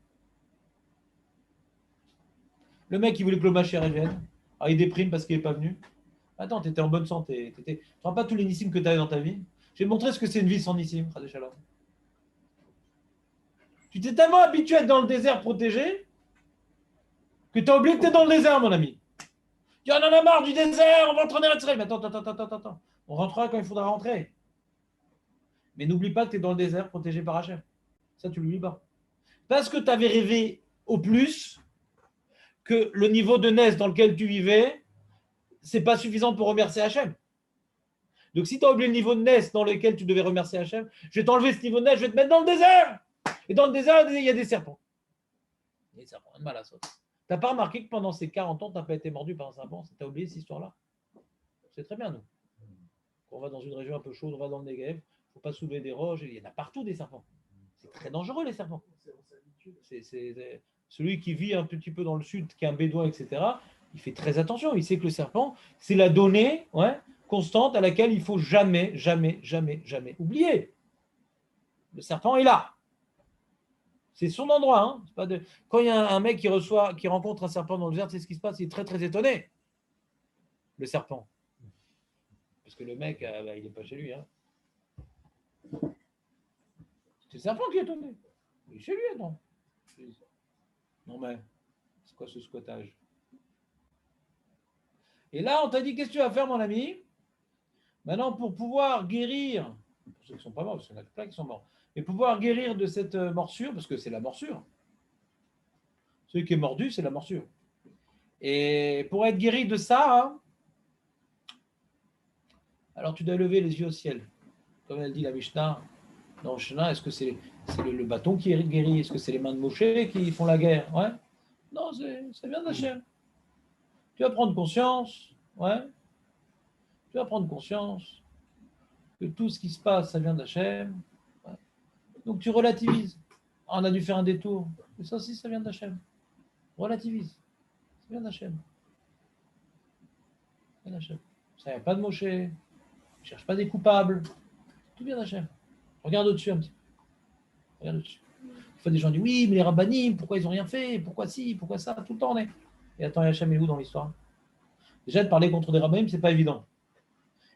Le mec, il voulait que le Mashiach vienne. Alors, il déprime parce qu'il n'est pas venu. Attends, tu étais en bonne santé. Tu ne vois pas tous les nissim que tu avais dans ta vie. Je vais te montrer ce que c'est une vie sans nissim. Tu t'es tellement habitué à être dans le désert protégé que tu as oublié que tu es dans le désert, mon ami. Tu en as marre du désert, on va rentrer en Israël. Mais attends. On rentrera quand il faudra rentrer. Mais n'oublie pas que tu es dans le désert protégé par Hachem. Ça, tu ne l'oublies pas. Parce que tu avais rêvé au plus que le niveau de Nes dans lequel tu vivais, ce n'est pas suffisant pour remercier Hachem. Donc, si tu as oublié le niveau de Nes dans lequel tu devais remercier Hachem, je vais t'enlever ce niveau de Nes, je vais te mettre dans le désert. Et dans le désert, il y a des serpents. Il y a des serpents, mal à sauter. Tu n'as pas remarqué que pendant ces 40 ans, tu n'as pas été mordu par un serpent? Tu as oublié cette histoire-là? C'est très bien, nous. Quand on va dans une région un peu chaude, on va dans le Negev, il ne faut pas soulever des roches, il y en a partout des serpents. C'est très dangereux, les serpents. C'est celui qui vit un petit peu dans le sud, qui est un bédouin, etc., il fait très attention. Il sait que le serpent, c'est la donnée constante à laquelle il ne faut jamais oublier. Le serpent est là. C'est son endroit. Hein. C'est pas de... Quand il y a un mec qui rencontre un serpent dans le désert, c'est ce qui se passe, il est très très étonné. Le serpent. Parce que le mec, il n'est pas chez lui. Hein. C'est sa femme qui est étonné. Il est chez lui, attends. Non, mais c'est quoi ce squattage? Et là, on t'a dit, qu'est-ce que tu vas faire, mon ami? Maintenant, pour pouvoir guérir, pour ceux qui ne sont pas morts, parce qu'il y en a plein qui sont morts, mais pour pouvoir guérir de cette morsure, parce que c'est la morsure. Celui qui est mordu, c'est la morsure. Et pour être guéri de ça, hein, alors tu dois lever les yeux au ciel. Comme elle dit la Mishnah, dans le Shana, est-ce que c'est le bâton qui est guéri? Est-ce que c'est les mains de Moshe qui font la guerre? Ouais. Non, ça vient d'Hachem. Tu vas prendre conscience, ouais. Tu vas prendre conscience que tout ce qui se passe, ça vient d'Hachem. Ouais. Donc tu relativises. Ah, on a dû faire un détour. Mais ça aussi, ça vient d'Hachem. Relativise. Ça vient d'Hachem. Ça vient d'Hachem. Ça vient pas de Moshe. Ne cherche pas des coupables. Tout vient d'Hachem. Regarde au-dessus un petit peu. Regarde au-dessus. Des fois, des gens disent oui, mais les rabbinim, pourquoi ils n'ont rien fait? Pourquoi ci, pourquoi ça? Tout le temps, on est. Et attends, Hachem est où dans l'histoire? Déjà, de parler contre des rabbinim, c'est pas évident.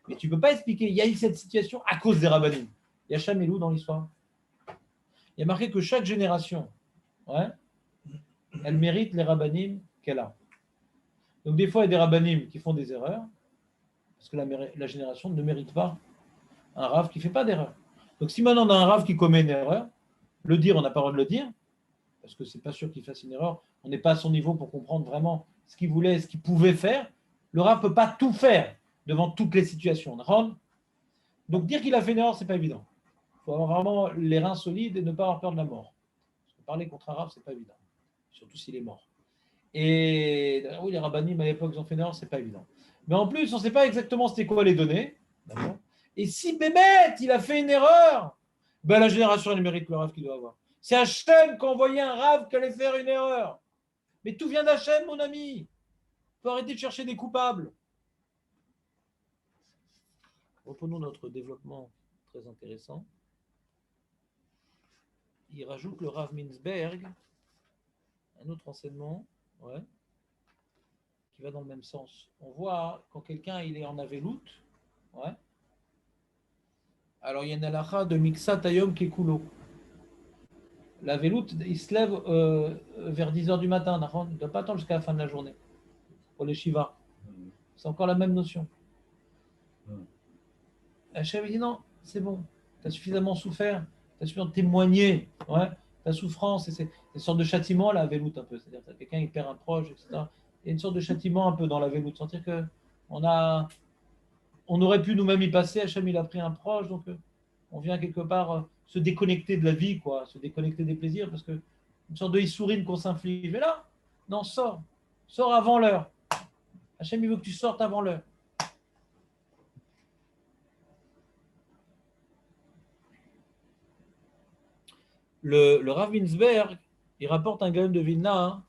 Mais tu ne peux pas expliquer, il y a eu cette situation à cause des rabbinim. Hachem est où dans l'histoire? Il y a marqué que chaque génération, ouais, elle mérite les rabbinim qu'elle a. Donc, des fois, il y a des rabbinim qui font des erreurs, parce que la génération ne mérite pas un rav qui ne fait pas d'erreur. Donc, si maintenant on a un rav qui commet une erreur, le dire, on n'a pas le droit de le dire, parce que ce n'est pas sûr qu'il fasse une erreur, on n'est pas à son niveau pour comprendre vraiment ce qu'il voulait, ce qu'il pouvait faire. Le rav ne peut pas tout faire devant toutes les situations. Donc, dire qu'il a fait une erreur, ce n'est pas évident. Il faut avoir vraiment les reins solides et ne pas avoir peur de la mort. Parce que parler contre un rav, ce n'est pas évident, surtout s'il est mort. Et oui, les rabbinim à l'époque, ils ont fait une erreur, ce n'est pas évident. Mais en plus, on ne sait pas exactement c'était quoi les données. D'accord. Et si Bémet, il a fait une erreur, ben la génération, elle mérite le rav qu'il doit avoir. C'est Hachem qui a envoyé un rav qui allait faire une erreur. Mais tout vient d'Hachem, mon ami. Il faut arrêter de chercher des coupables. Reprenons notre développement très intéressant. Il rajoute le Rav Mintzberg, un autre enseignement, ouais, qui va dans le même sens. On voit quand quelqu'un il est en Avelout, ouais. Alors il y a une halakha de Miksat Ayom Kekulo. La Velout, il se lève vers 10h du matin, il ne doit pas attendre jusqu'à la fin de la journée pour les Shiva. C'est encore la même notion. Hachem dit non, c'est bon, tu as suffisamment souffert, tu as suffisamment témoigné, ouais, ta souffrance, et c'est une sorte de châtiment, la Velout un peu, c'est-à-dire que quelqu'un il perd un proche, etc. Il y a une sorte de châtiment un peu dans la Velout, sentir qu'on on aurait pu nous-mêmes y passer, Hachem il a pris un proche, donc on vient quelque part se déconnecter de la vie, quoi, se déconnecter des plaisirs, parce que une sorte de issourine qu'on s'inflige. Mais là, non, sors avant l'heure. Hachem il veut que tu sortes avant l'heure. Le Rav Mintzberg, il rapporte un gaon de Vilna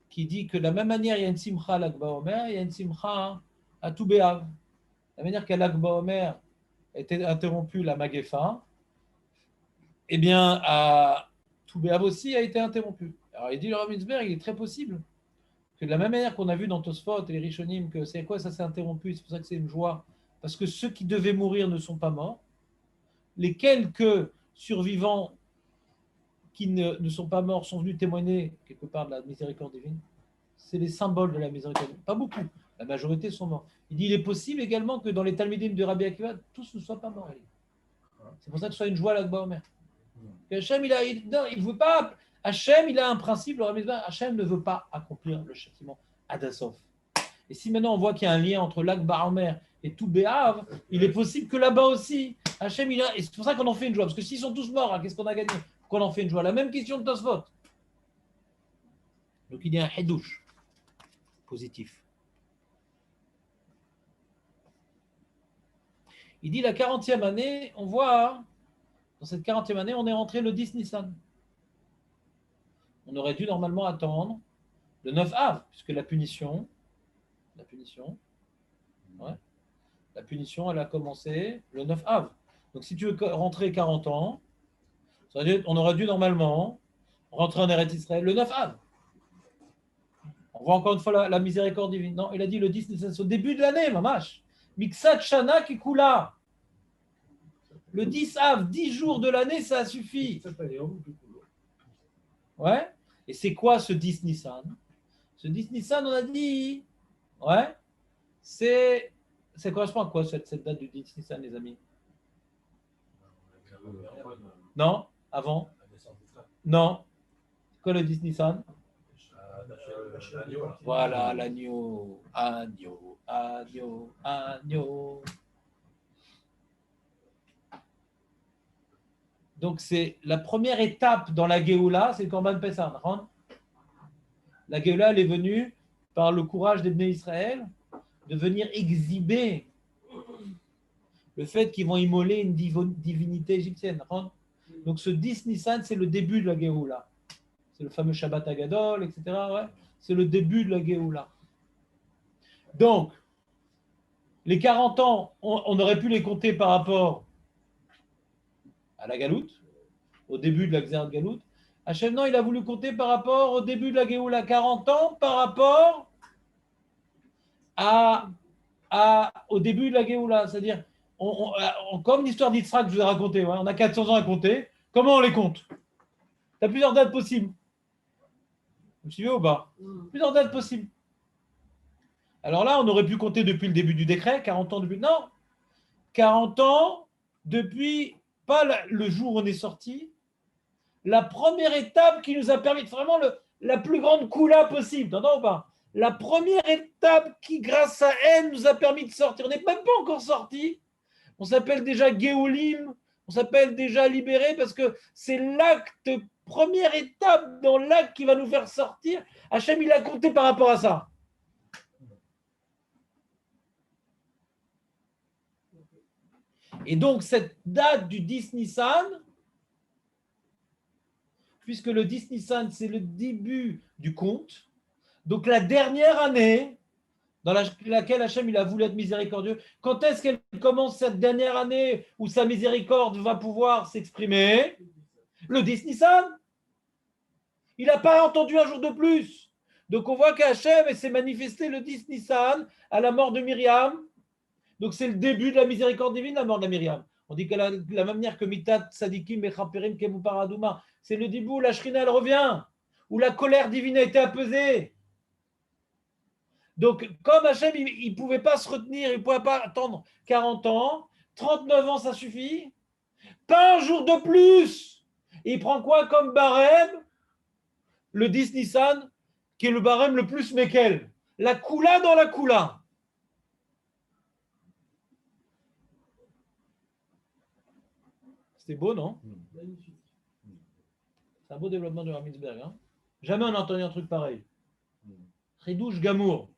qui dit que de la même manière, il y a une simcha à l'Ag BaOmer, il y a une simcha à Tou B'Av. De la manière qu'à l'Ag BaOmer était interrompue la Magefa, eh bien, à Tou B'Av aussi a été interrompu. Alors, il dit le Rav Mintzberg, il est très possible que de la même manière qu'on a vu dans Tosfot et les Rishonim, que c'est quoi, ça s'est interrompu, c'est pour ça que c'est une joie, parce que ceux qui devaient mourir ne sont pas morts. Les quelques survivants qui ne sont pas morts sont venus témoigner quelque part de la miséricorde divine. C'est les symboles de la miséricorde divine. Pas beaucoup, la majorité sont morts. Il dit il est possible également que dans les Talmidim de Rabbi Akiva, tous ne soient pas morts. C'est pour ça que ce soit une joie à l'Ag BaOmer. Hachem, il veut pas. Hachem, il a un principe, le Rabbi Hachem ne veut pas accomplir le châtiment Adasov. Et si maintenant on voit qu'il y a un lien entre l'Ag BaOmer et Tou B'Av, il est possible que là-bas aussi, Hachem, et c'est pour ça qu'on en fait une joie. Parce que s'ils sont tous morts, hein, qu'est-ce qu'on a gagné? Qu'on en fait une joie. La même question de Tosfot. Donc il y a un hedouche positif. Il dit la 40e année, on voit, dans cette 40e année, on est rentré le 10 Nissan. On aurait dû normalement attendre le 9 Av, puisque la punition, elle a commencé le 9 Av. Donc si tu veux rentrer 40 ans, on aurait dû normalement rentrer en Eretz Israël le 9 Av. On voit encore une fois la miséricorde divine. Non, il a dit le 10, c'est au début de l'année, mamash. Miksat Shana Kikula. Le 10 Av, 10 jours de l'année, ça suffit. Ouais. Et c'est quoi ce 10 Nissan? Ce 10 Nissan, on a dit, ouais, ça correspond à quoi cette date du 10 Nissan, les amis? Non? Avant? Non. Quoi le 10 Nissan? Voilà, l'agneau, agneau, agneau, agneau. Donc, c'est la première étape dans la Géoula, c'est le Corban Pessah. La Géoula, elle est venue par le courage des Bnei Israël de venir exhiber le fait qu'ils vont immoler une divinité égyptienne. Donc, ce 10 Nissan, c'est le début de la Géoula. C'est le fameux Shabbat Agadol, etc. Ouais. C'est le début de la Géoula. Donc, les 40 ans, on aurait pu les compter par rapport à la Galoute, au début de la Xérat Galoute. Hachem, non, il a voulu compter par rapport au début de la Géoula, 40 ans par rapport au début de la Géoula. C'est-à-dire, comme l'histoire d'Yitzhak que je vous ai racontée, ouais, on a 400 ans à compter. Comment on les compte? Tu as plusieurs dates possibles. Vous me suivez ou pas? Plusieurs dates possibles. Alors là, on aurait pu compter depuis le début du décret, 40 ans depuis. Non, 40 ans depuis, pas le jour où on est sorti, la première étape qui nous a permis, vraiment la plus grande coula possible, t'entends ou pas? La première étape qui, grâce à elle, nous a permis de sortir. On n'est même pas encore sorti. On s'appelle déjà Géolim, on s'appelle déjà libéré parce que c'est l'acte, première étape dans l'acte qui va nous faire sortir. Hachem, il a compté par rapport à ça. Et donc, cette date du 10 Nissan, puisque le 10 Nissan, c'est le début du compte, donc la dernière année dans laquelle Hachem il a voulu être miséricordieux, quand est-ce qu'elle commence cette dernière année où sa miséricorde va pouvoir s'exprimer? Le 10 Nissan. Il n'a pas entendu un jour de plus. Donc on voit qu'Hachem s'est manifesté le 10 Nissan à la mort de Myriam. Donc c'est le début de la miséricorde divine, la mort de Myriam. On dit que la même manière que Mitat Sadikim et Chaperim Kemu Paradouma, c'est le début où la Shrina elle revient, où la colère divine a été apaisée. Donc comme Hachem il ne pouvait pas se retenir, il ne pouvait pas attendre 40 ans, 39 ans ça suffit, pas un jour de plus. Et il prend quoi comme barème? Le 10 Nissan, qui est le barème le plus méquel. La Kula dans la Kula. C'était beau, non? C'est un beau développement de Ramitzberg. Hein. Jamais on n'a entendu un truc pareil. Ridouche Gamour.